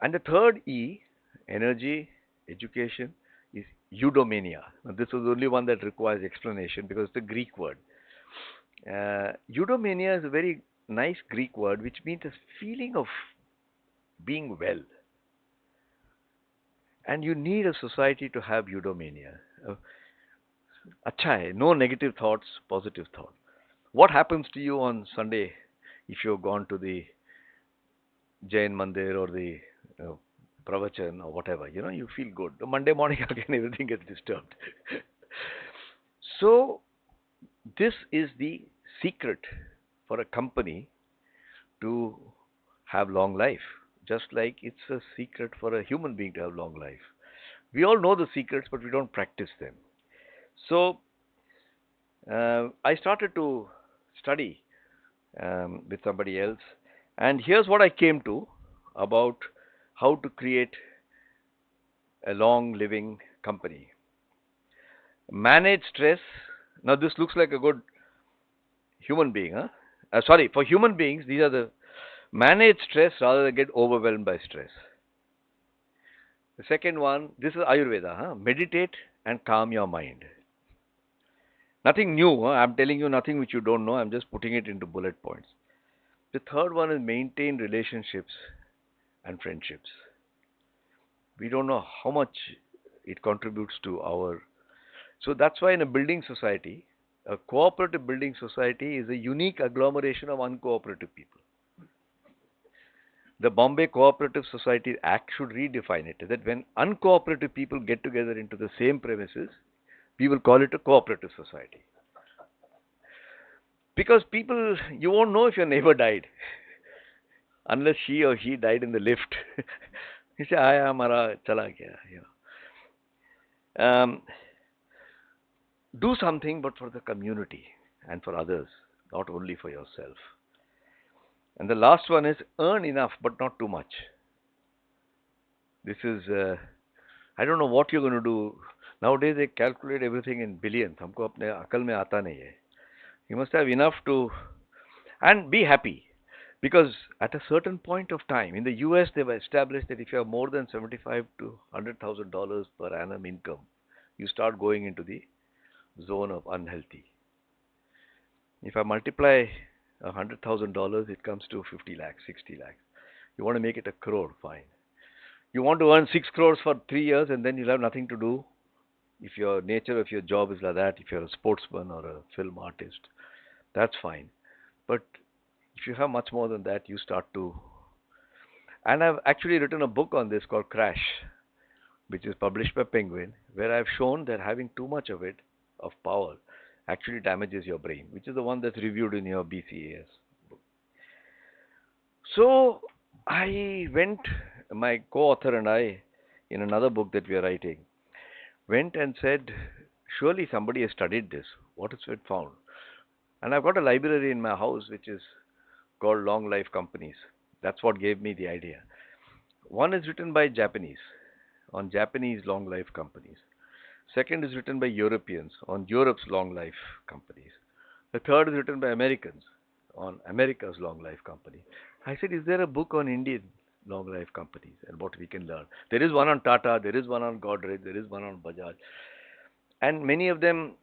And the third E, energy, education, is Judo Mania. Now, this is the only one that requires explanation because it's a Greek word. Judo Mania is a very nice Greek word which means a feeling of being well. And you need a society to have eudaimonia. Acha hai, no negative thoughts, positive thought. What happens to you on Sunday if you've gone to the Jain Mandir or the Pravachan or whatever? You know, you feel good. The Monday morning again, everything gets disturbed. So, this is the secret for a company to have long life, just like it's a secret for a human being to have long life. We all know the secrets, but we don't practice them. So, I started to study with somebody else, and here's what I came to about how to create a long living company. Manage stress. Now, this looks like a good human being, huh? Sorry, for human beings, these are the manage stress rather than get overwhelmed by stress. The second one, this is Ayurveda, huh? Meditate and calm your mind. Nothing new, huh? I'm telling you nothing which you don't know. I'm just putting it into bullet points. The third one is maintain relationships and friendships. We don't know how much it contributes to our. So that's why in a building society, a cooperative building society is a unique agglomeration of uncooperative people. The Bombay Cooperative Society Act should redefine it that when uncooperative people get together into the same premises, we will call it a cooperative society. Because people, you won't know if your neighbor died unless she or he died in the lift. You say, "Aaya, mara, chala gaya." Um, do something, but for the community and for others, not only for yourself. And the last one is earn enough, but not too much. This is, I don't know what you're going to do. Nowadays, they calculate everything in billions. हमको अपने अकल में आता नहीं है. You must have enough to, and be happy. Because at a certain point of time, in the US, they've established that if you have more than 75 to $100,000 per annum income, you start going into the zone of unhealthy. If I multiply $100,000, it comes to 50 lakhs, 60 lakhs. You want to make it a crore, fine. You want to earn 6 crores for 3 years and then you'll have nothing to do. If your nature of your job is like that, if you're a sportsman or a film artist, that's fine. But if you have much more than that, you start to. And I've actually written a book on this called Crash, which is published by Penguin, where I've shown that having too much of it, of power, actually damages your brain, which is the one that's reviewed in your BCAS book. So I went, my co-author and I, in another book that we are writing, went and said, surely somebody has studied this. What is it found? And I've got a library in my house which is called Long Life Companies. That's what gave me the idea. One is written by Japanese on Japanese long life companies. Second is written by Europeans on Europe's long life companies. The third is written by Americans on America's long life company. I said, is there a book on Indian long life companies and what we can learn? There is one on Tata, there is one on Godrej, there is one on Bajaj. And many of them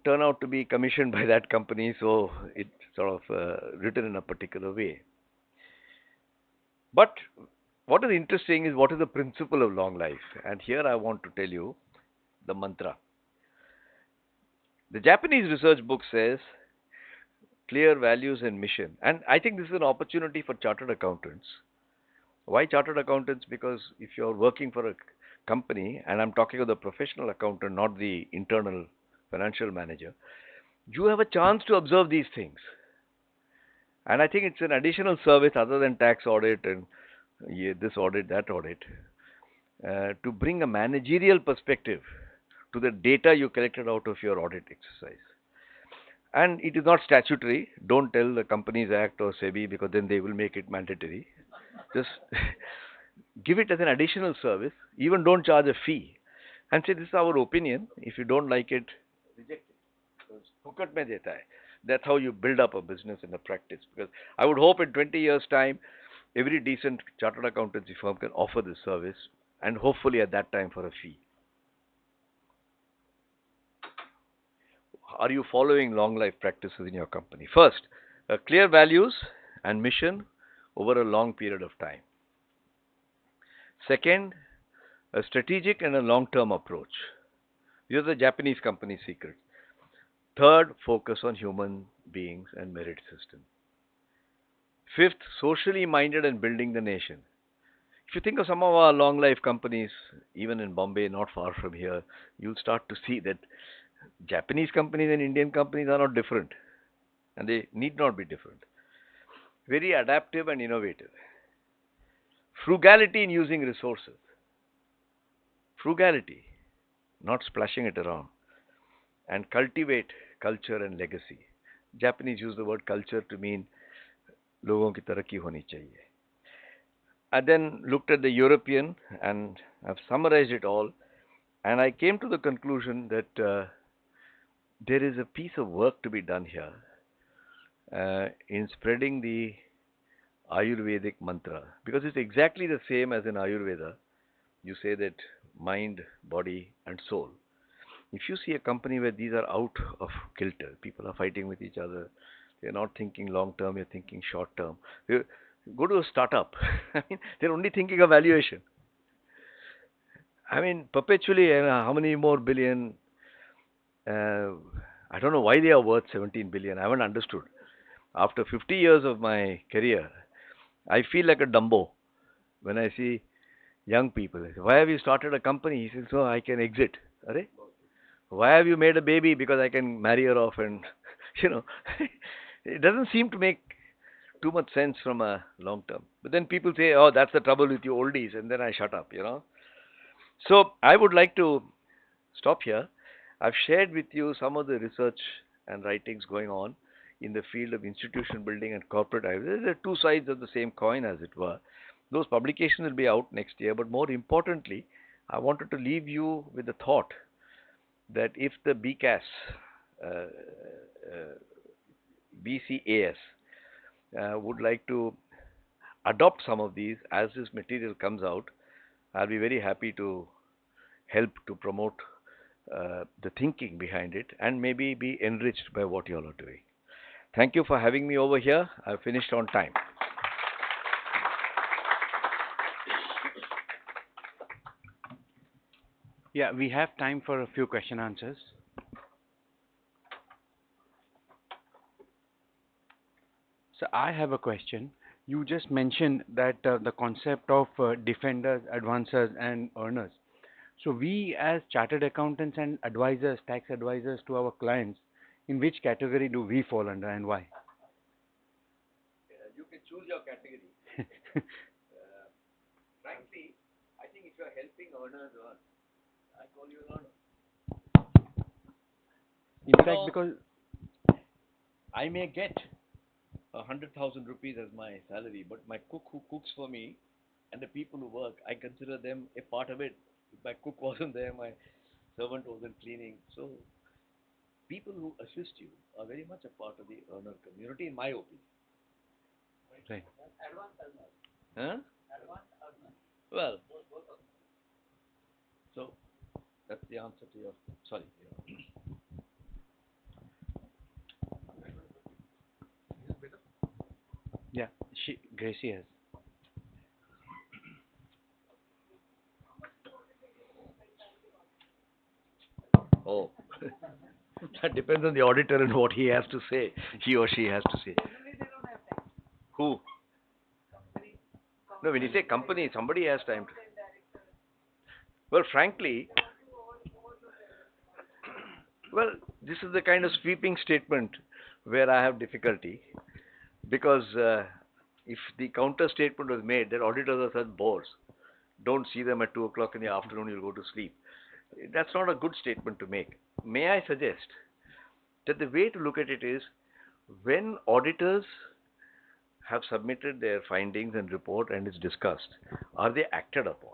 turn out to be commissioned by that company, so it's sort of written in a particular way. But what is interesting is what is the principle of long life. And here I want to tell you the mantra. The Japanese research book says clear values and mission. And I think this is an opportunity for chartered accountants. Why chartered accountants? Because if you're working for a company, and I'm talking of the professional accountant, not the internal financial manager, you have a chance to observe these things. And I think it's an additional service other than tax audit and this audit, that audit, to bring a managerial perspective to the data you collected out of your audit exercise. And it is not statutory. Don't tell the Companies Act or SEBI because then they will make it mandatory. Just give it as an additional service. Even don't charge a fee. And say, this is our opinion. If you don't like it, reject it. Because fukat mein deta hai. That's how you build up a business and a practice. Because I would hope in 20 years' time, every decent chartered accountancy firm can offer this service, and hopefully at that time for a fee. Are you following long life practices in your company? First, clear values and mission over a long period of time. Second, a strategic and a long-term approach. These are the Japanese company secrets. Third, focus on human beings and merit system. Fifth, socially minded and building the nation. If you think of some of our long life companies, even in Bombay, not far from here, you'll start to see that Japanese companies and Indian companies are not different. And they need not be different. Very adaptive and innovative. Frugality in using resources. Frugality, not splashing it around. And cultivate culture and legacy. Japanese use the word culture to mean लोगों की तरक्की होनी चाहिए. I then looked at the European and I've summarized it all, and I came to the conclusion that there is a piece of work to be done here in spreading the Ayurvedic mantra, because it's exactly the same as in Ayurveda. You say that mind, body, and soul. If you see a company where these are out of kilter, people are fighting with each other, they're not thinking long term, you're thinking short term. You go to a startup, I mean, they're only thinking of valuation. I mean, perpetually, how many more billion? I don't know why they are worth 17 billion. I haven't understood. After 50 years of my career, I feel like a Dumbo when I see young people. I say, why have you started a company? He says, so I can exit. Are? Why have you made a baby? Because I can marry her off and, you know, it doesn't seem to make too much sense from a long term. But then people say, oh, that's the trouble with you oldies. And then I shut up, you know. So I would like to stop here. I've shared with you some of the research and writings going on in the field of institution building and corporate Ayurveda. There are two sides of the same coin, as it were. Those publications will be out next year. But more importantly, I wanted to leave you with the thought that if the BCAS, uh, uh, BCAS, would like to adopt some of these as this material comes out, I'll be very happy to help to promote the thinking behind it and maybe be enriched by what you all are doing. Thank you for having me over here. I've finished on time. Yeah, we have time for a few question answers. So I have a question. You just mentioned that the concept of defenders, advancers, and earners. So we, as chartered accountants and advisors, tax advisors to our clients, in which category do we fall under and why? You can choose your category. Frankly, I think if you are helping earners earn, I call you an earner. In fact, because I may get 100,000 rupees as my salary, but my cook who cooks for me and the people who work, I consider them a part of it. If my cook wasn't there, my servant wasn't cleaning. So people who assist you are very much a part of the earner community, in my opinion. right. Huh? Well, so that's the answer to your. Sorry. Yeah, Gracie has. Oh, that depends on the auditor and what he has to say. He or she has to say. Who? No, when you say company, somebody has time to. Well, frankly, well, this is the kind of sweeping statement where I have difficulty because if the counter statement was made that auditors are such bores, don't see them at 2 o'clock in the afternoon, you'll go to sleep. That's not a good statement to make. May I suggest that the way to look at it is when auditors have submitted their findings and report and it's discussed, are they acted upon?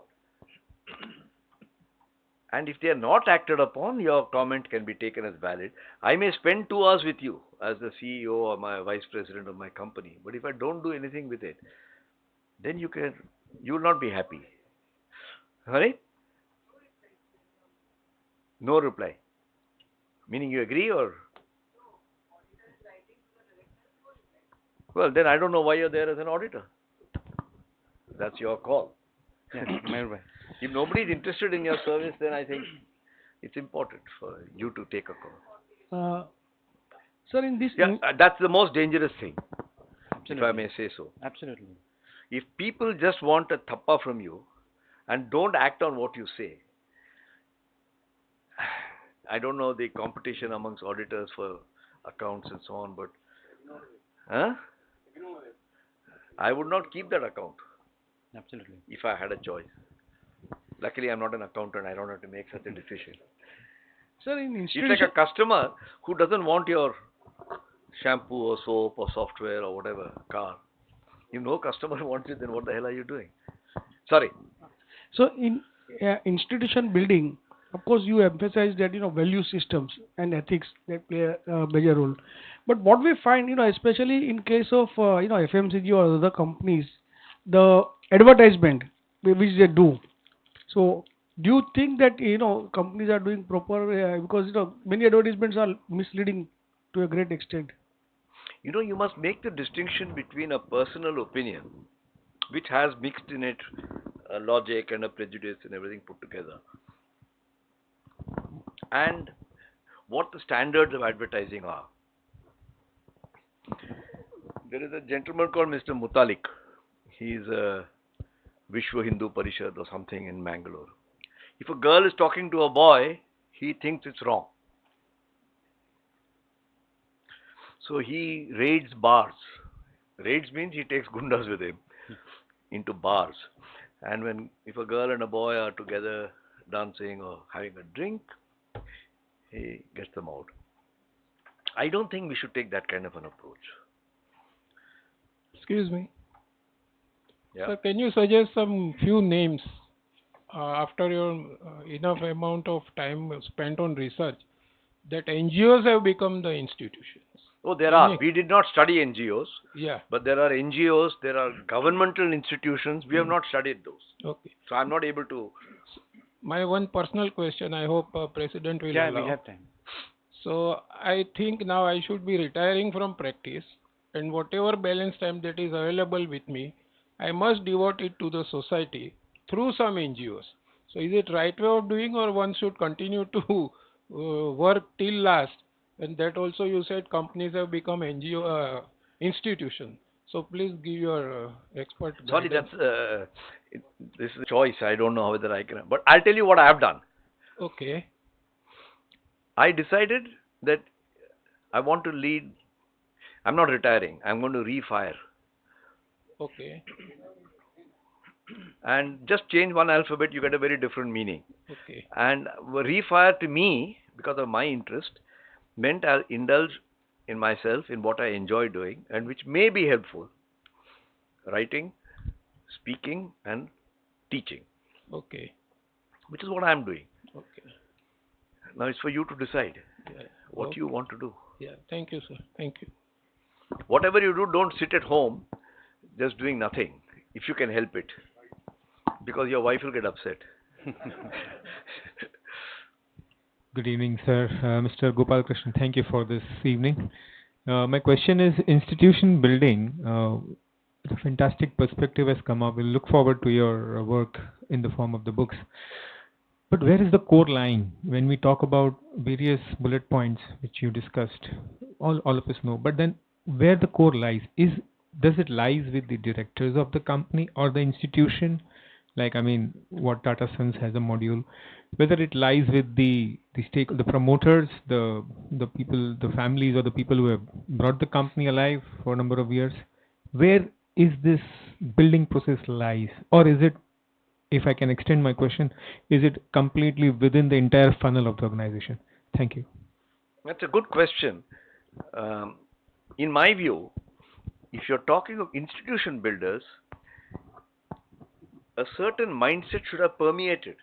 And if they are not acted upon, your comment can be taken as valid. I may spend 2 hours with you as the CEO or my vice president of my company, but if I don't do anything with it, then you will not be happy. Sorry? No reply. Meaning you agree or? Well, then I don't know why you're there as an auditor. That's your call. Yeah, Mayur bhai. If nobody is interested in your service, then I think it's important for you to take a call. Sir, in this, Yeah, that's the most dangerous thing, if I may say so. Absolutely. If people just want a thappa from you and don't act on what you say, I don't know the competition amongst auditors for accounts and so on, but huh? I would not keep that account Absolutely. if I had a choice. Luckily, I'm not an accountant. I don't have to make such a decision. Sir, in It's like institution, a customer who doesn't want your shampoo or soap or software or whatever, car. If no customer wants it, then what the hell are you doing? Sorry. so in institution building, of course, you emphasize that value systems and ethics that play a major role. But what we find, especially in case of FMCG or other companies, the advertisement which they do. So, do you think that companies are doing proper because many advertisements are misleading to a great extent? You must make the distinction between a personal opinion, which has mixed in it a logic and a prejudice and everything put together, and what the standards of advertising are. There is a gentleman called Mr. Mutalik. He's a Vishwa Hindu Parishad or something in Mangalore. If a girl is talking to a boy, he thinks it's wrong. So he raids bars. Raids means he takes gundas with him into bars. And if a girl and a boy are together dancing or having a drink, he gets them out. I don't think we should take that kind of an approach. Excuse me. Yeah. Sir, can you suggest some few names after your enough amount of time spent on research that NGOs have become the institutions? Oh, there are. We did not study NGOs, Yeah. but there are NGOs, there are governmental institutions. We have not studied those. Okay. So I'm not able to. My one personal question, I hope President will Yeah, allow. we have time. So I think now I should be retiring from practice, and whatever balance time that is available with me, I must devote it to the society through some NGOs. So is it right way of doing, or one should continue to work till last? And that also you said companies have become NGO institution. So please give your expert Sorry, guidance. this is a choice. I don't know whether I can. But I'll tell you what I have done. Okay. I decided that I want to lead. I'm not retiring. I'm going to refire Okay. and just change one alphabet. You get a very different meaning. Okay. And refire to me, because of my interest, meant I'll indulge in myself in what I enjoy doing and which may be helpful: writing, speaking, and teaching, Okay. which is what I'm doing. Okay. Now it's for you to decide Yeah. what Okay. you want to do. Yeah. Thank you, sir. Thank you. Whatever you do, don't sit at home just doing nothing, if you can help it, because your wife will get upset. Good evening, sir. Mr. Gopalakrishnan, thank you for this evening. My question is institution building. A fantastic perspective has come up. We'll look forward to your work in the form of the books. But where is the core line when we talk about various bullet points which you discussed? All of us know. But then where the core lies does it lies with the directors of the company or the institution? Like, I mean, what Tata Sons has a module, whether it lies with the promoters, the people, the families, or the people who have brought the company alive for a number of years. Where is this building process lies, or is it, if I can extend my question, is it completely within the entire funnel of the organization? Thank you. That's a good question. In my view, if you're talking of institution builders, a certain mindset should have permeated,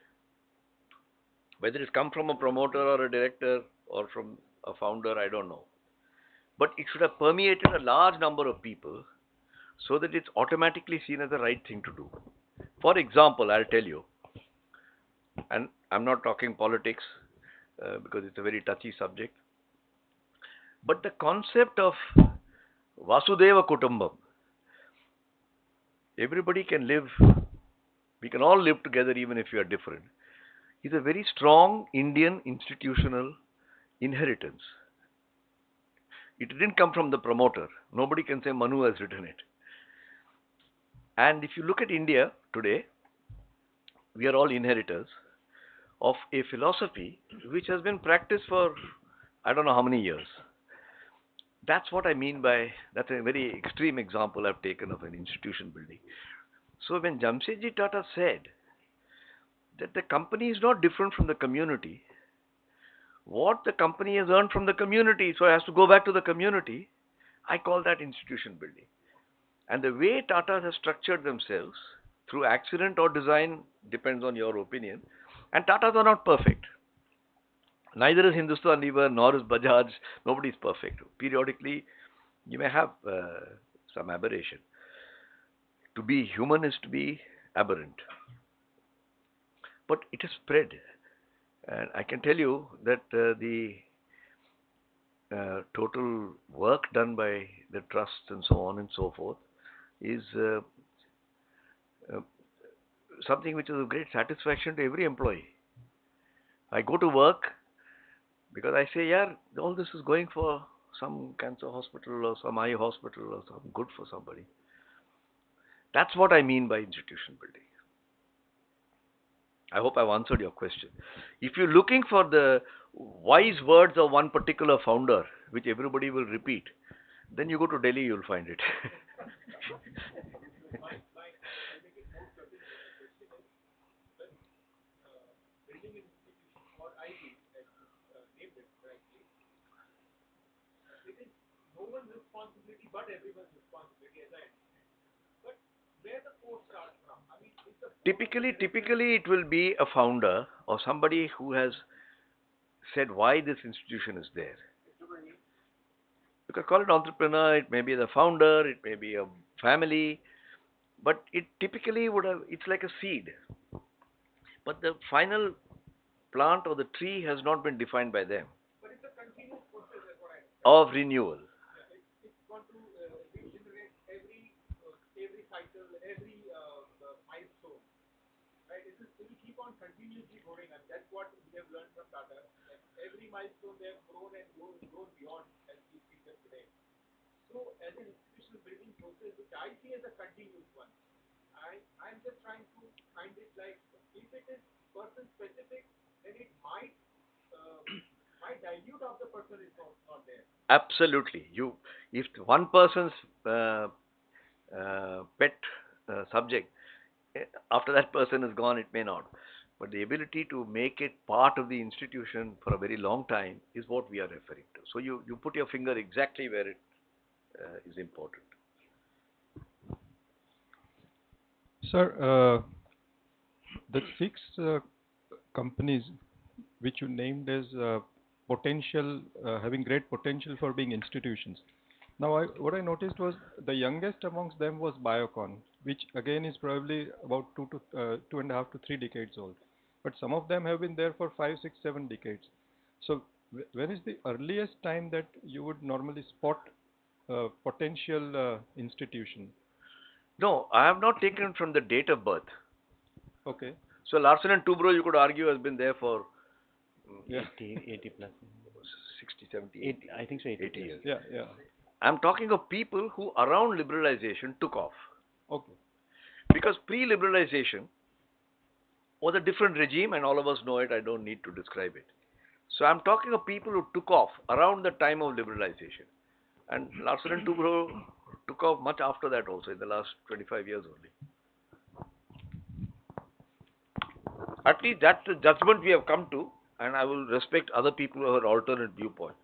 whether it's come from a promoter or a director or from a founder, I don't know. But it should have permeated a large number of people so that it's automatically seen as the right thing to do. For example, I'll tell you, and I'm not talking politics because it's a very touchy subject, but the concept of Vasudeva Kutumbam, everybody can live, we can all live together even if we are different, is a very strong Indian institutional inheritance. It didn't come from the promoter. Nobody can say Manu has written it. And if you look at India today, we are all inheritors of a philosophy which has been practiced for I don't know how many years. That's what I mean by, that's a very extreme example I've taken of an institution building. So when Jamshedji Tata said that the company is not different from the community, what the company has earned from the community, so it has to go back to the community. I call that institution building. And the way Tatas have structured themselves through accident or design depends on your opinion. And Tatas are not perfect. Neither is Hindustan Lever, nor is Bajaj. Nobody is perfect. Periodically, you may have some aberration. To be human is to be aberrant. But it is spread. And I can tell you that the total work done by the trusts and so on and so forth is uh, something which is of great satisfaction to every employee. I go to work because I say, yeah, all this is going for some cancer hospital or some eye hospital or some good for somebody. That's what I mean by institution building. I hope I've answered your question. If you're looking for the wise words of one particular founder, which everybody will repeat, then you go to Delhi, you'll find it. Typically, it will be a founder or somebody who has said why this institution is there. You can call it entrepreneur, it may be the founder, it may be a family, but it typically would have, it's like a seed. But the final plant or the tree has not been defined by them. Of renewal. Absolutely. If one person's pet subject, after that person is gone, it may not. But the ability to make it part of the institution for a very long time is what we are referring to. So you put your finger exactly where it is important. Sir, the six companies which you named as having great potential for being institutions. Now, what I noticed was the youngest amongst them was Biocon, which again is probably about 2.5 to 3 decades old. But some of them have been there for 5, 6, 7 decades. So, when is the earliest time that you would normally spot potential institution? No, I have not taken from the date of birth. Okay. So Larsen and Toubro, you could argue, has been there for 80 plus. 60, 70, 80, I think so, 80 years. Yeah, yeah. I'm talking of people who around liberalization took off. Okay. Because pre-liberalization was a different regime and all of us know it, I don't need to describe it. So I'm talking of people who took off around the time of liberalization. And Larsen and Toubro took off much after that also, in the last 25 years only. At least that's the judgment we have come to, and I will respect other people who have an alternate viewpoint.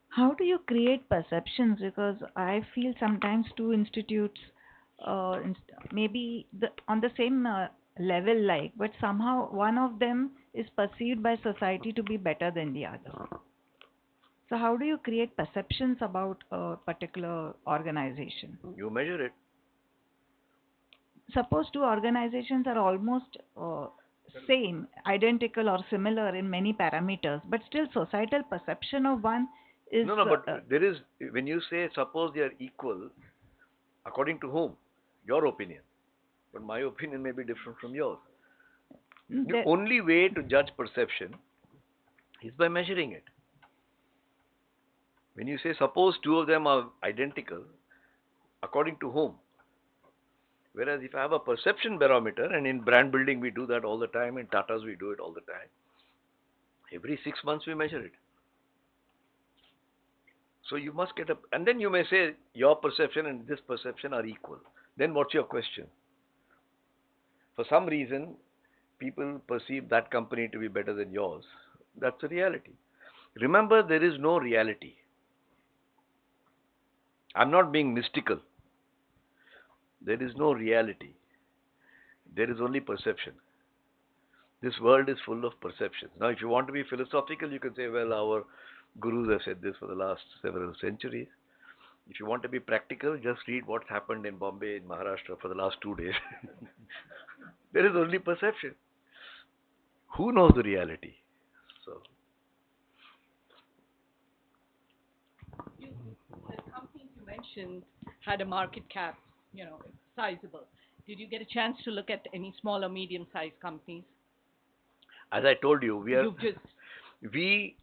How do you create perceptions? Because I feel sometimes two institutes maybe on the same level, but somehow one of them is perceived by society to be better than the other. So how do you create perceptions about a particular organization? You measure it. Suppose two organizations are almost same, identical or similar in many parameters, but still societal perception of one is... No, but there is, when you say suppose they are equal, according to whom? Your opinion. But my opinion may be different from yours. The only way to judge perception is by measuring it. When you say suppose two of them are identical, according to whom? Whereas if I have a perception barometer, and in brand building we do that all the time, in Tatas we do it all the time, every 6 months we measure it. So you must get up, and then you may say your perception and this perception are equal. Then what's your question? For some reason, people perceive that company to be better than yours. That's a reality. Remember, there is no reality. I'm not being mystical. There is no reality. There is only perception. This world is full of perceptions. Now, if you want to be philosophical, you can say, well, our gurus have said this for the last several centuries. If you want to be practical, just read what's happened in Bombay, in Maharashtra for the last 2 days. There is only perception. Who knows the reality? So, The companies you mentioned had a market cap, sizable. Did you get a chance to look at any small or medium-sized companies? as I told you, You've just, we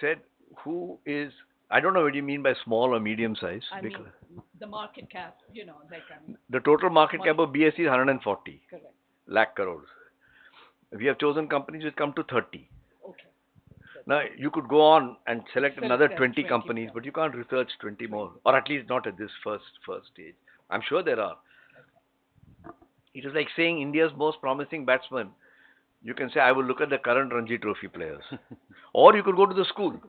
said who is. I don't know what you mean by small or medium size. I mean, Because the market cap, like the total market cap of BSE is 140 correct. lakh crores. We have chosen companies which come to 30. Okay. Now, you could go on and select Select another them 20 20 companies, more. but you can't research 20 more, or at least not at this first stage. I'm sure there are. It is like saying India's most promising batsman. You can say, I will look at the current Ranji Trophy players. Or you could go to the school.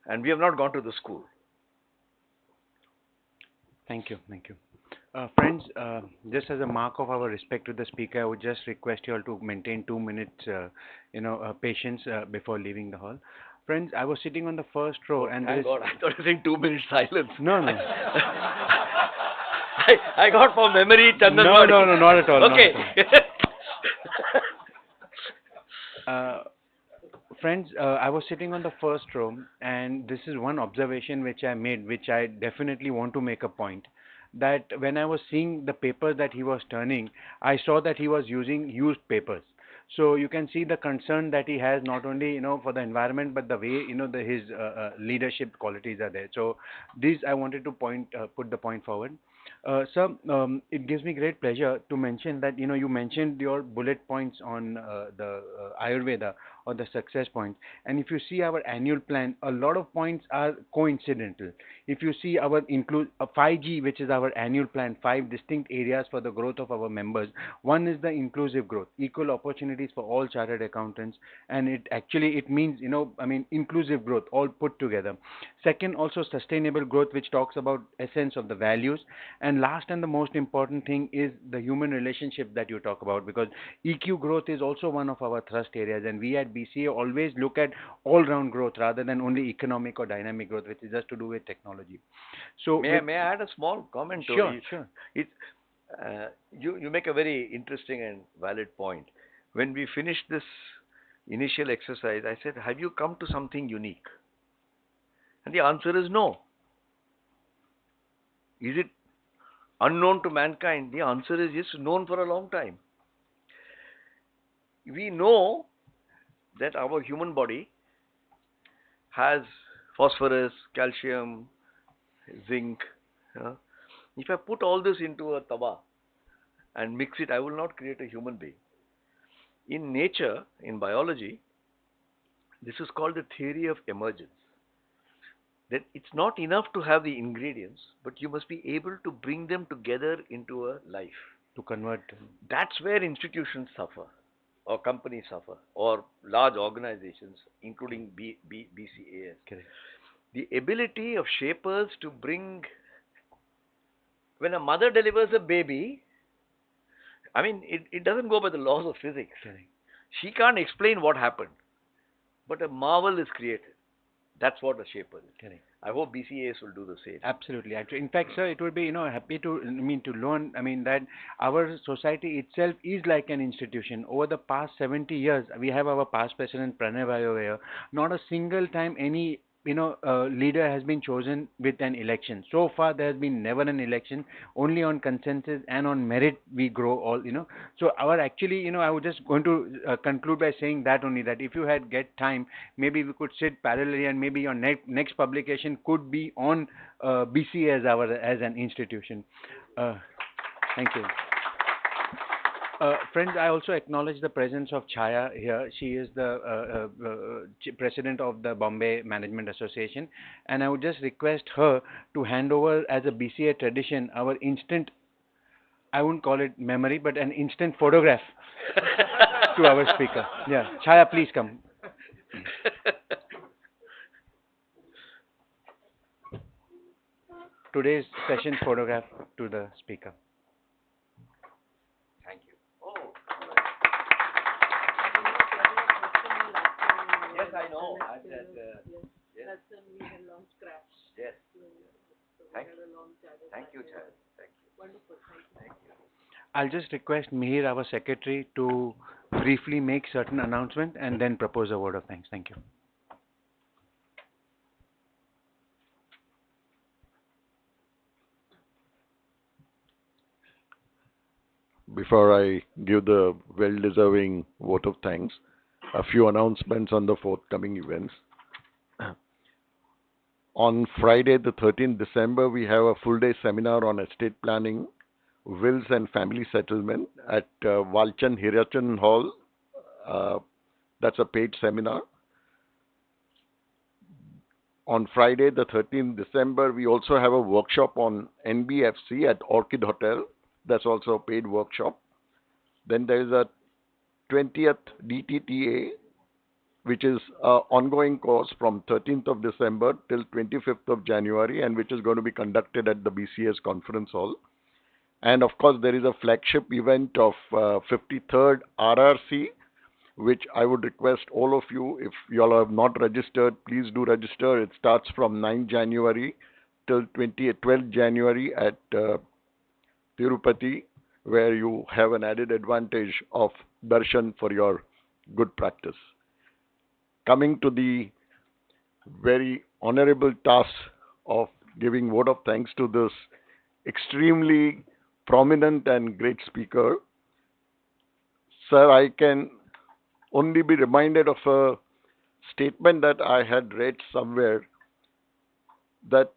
And we have not gone to the school. Thank you. Thank you. Friends, just as a mark of our respect to the speaker, I would just request you all to maintain 2 minutes, patience before leaving the hall. Friends, I was sitting on the first row, and there Thank is God, I thought you were saying 2 minutes silence. no, no, I got for memory Chandan. no, not at all. Okay. Not at all. Friends, I was sitting on the first row, and this is one observation which I made, which I definitely want to make a point. That when I was seeing the papers that he was turning, I saw that he was using used papers. So you can see the concern that he has, not only for the environment, but the way his leadership qualities are there. So these I wanted to put the point forward. Sir, it gives me great pleasure to mention that you mentioned your bullet points on the Ayurveda or the success points, and if you see our annual plan, a lot of points are coincidental. If you see our include 5G, which is our annual plan, 5 distinct areas for the growth of our members. One is the inclusive growth, equal opportunities for all chartered accountants, and it means inclusive growth all put together. Second, also sustainable growth, which talks about essence of the values. And last and the most important thing is the human relationship that you talk about, because EQ growth is also one of our thrust areas, and we at BCA always look at all-round growth rather than only economic or dynamic growth, which is just to do with technology. So May I add a small comment? Sure, sure. It, you make a very interesting and valid point. When we finished this initial exercise, I said, have you come to something unique? And the answer is no. Is it unknown to mankind? The answer is yes, known for a long time. We know that our human body has phosphorus, calcium, zinc. If I put all this into a tawa and mix it, I will not create a human being. In nature, in biology, this is called the theory of emergence. That it's not enough to have the ingredients, but you must be able to bring them together into a life. To convert. That's where institutions suffer, or companies suffer, or large organizations, including BCAS. Correct. The ability of shapers to bring, when a mother delivers a baby, it doesn't go by the laws of physics. Correct. She can't explain what happened, but a marvel is created. That's what a shaper is. Correct. I hope BCAs will do the same. Absolutely. Actually, in fact, sir, it would be happy to to learn. That our society itself is like an institution. Over the past 70 years, we have our past president Pranay Bhai over here. Not a single time any leader has been chosen with an election. So far, there has been never an election. Only on consensus and on merit we grow all. So our actually, I was just going to conclude by saying that only, that if you had get time, maybe we could sit parallelly, and maybe your next publication could be on BCA as an institution. Thank you. Friends, I also acknowledge the presence of Chaya here. She is the president of the Bombay Management Association, and I would just request her to hand over, as a BCA tradition, our instant, I wouldn't call it memory, but an instant photograph to our speaker. Yeah, Chaya, please come. Today's session photograph to the speaker. Thank you. Oh, yes, I know. I said, yes. Yes. Thank you, Chad. Thank you. Thank you. I'll just request Mihir, our secretary, to briefly make certain announcement and then propose a word of thanks. Thank you. Before I give the well-deserving vote of thanks, a few announcements on the forthcoming events. On Friday, the 13th December, we have a full-day seminar on estate planning, wills and family settlement at Walchan Hirachan Hall. That's a paid seminar. On Friday, the 13th December, we also have a workshop on NBFC at Orchid Hotel. That's also a paid workshop. Then there is a 20th DTTA, which is an ongoing course from 13th of December till 25th of January, and which is going to be conducted at the BCS conference hall. And of course, there is a flagship event of 53rd RRC, which I would request all of you, if you all have not registered, please do register. It starts from 9 January till 12 January at Tirupati, where you have an added advantage of darshan for your good practice. Coming to the very honorable task of giving vote of thanks to this extremely prominent and great speaker, sir, I can only be reminded of a statement that I had read somewhere, that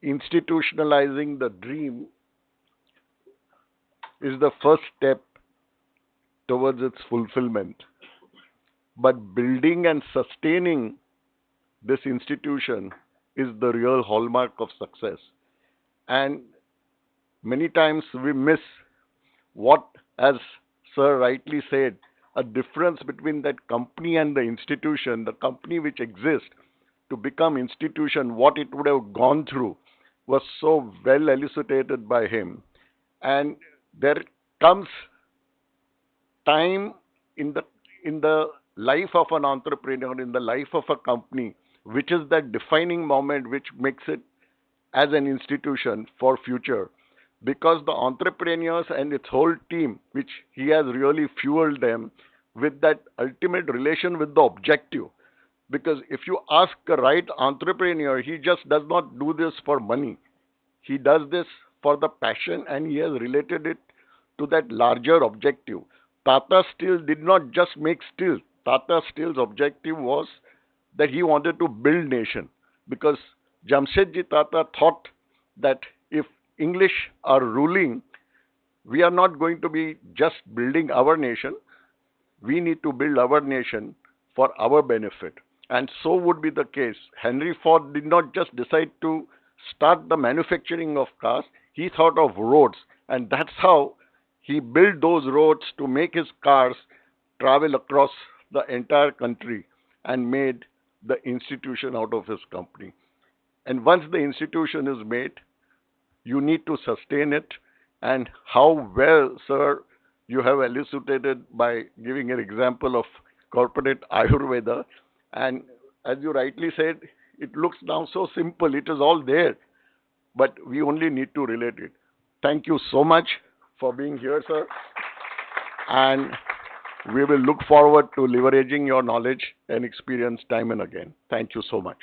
institutionalizing the dream is the first step towards its fulfillment. But building and sustaining this institution is the real hallmark of success. And many times we miss what, as Sir rightly said, a difference between that company and the institution, the company which exists to become institution, what it would have gone through was so well elucidated by him. And there comes time in the life of an entrepreneur, in the life of a company, which is that defining moment which makes it as an institution for future. Because the entrepreneurs and its whole team, which he has really fueled them with that ultimate relation with the objective. Because if you ask the right entrepreneur, he just does not do this for money. He does this for the passion, and he has related it to that larger objective. Tata Steel did not just make steel. Tata Steel's objective was that he wanted to build nation. Because Jamshedji Tata thought that if English are ruling, we are not going to be just building our nation. We need to build our nation for our benefit. And so would be the case. Henry Ford did not just decide to start the manufacturing of cars. He thought of roads. And that's how he built those roads to make his cars travel across the entire country and made the institution out of his company. And once the institution is made, you need to sustain it. And how well, sir, you have elucidated by giving an example of corporate Ayurveda. And as you rightly said, it looks now so simple. It is all there. But we only need to relate it. Thank you so much for being here, sir. And we will look forward to leveraging your knowledge and experience time and again. Thank you so much.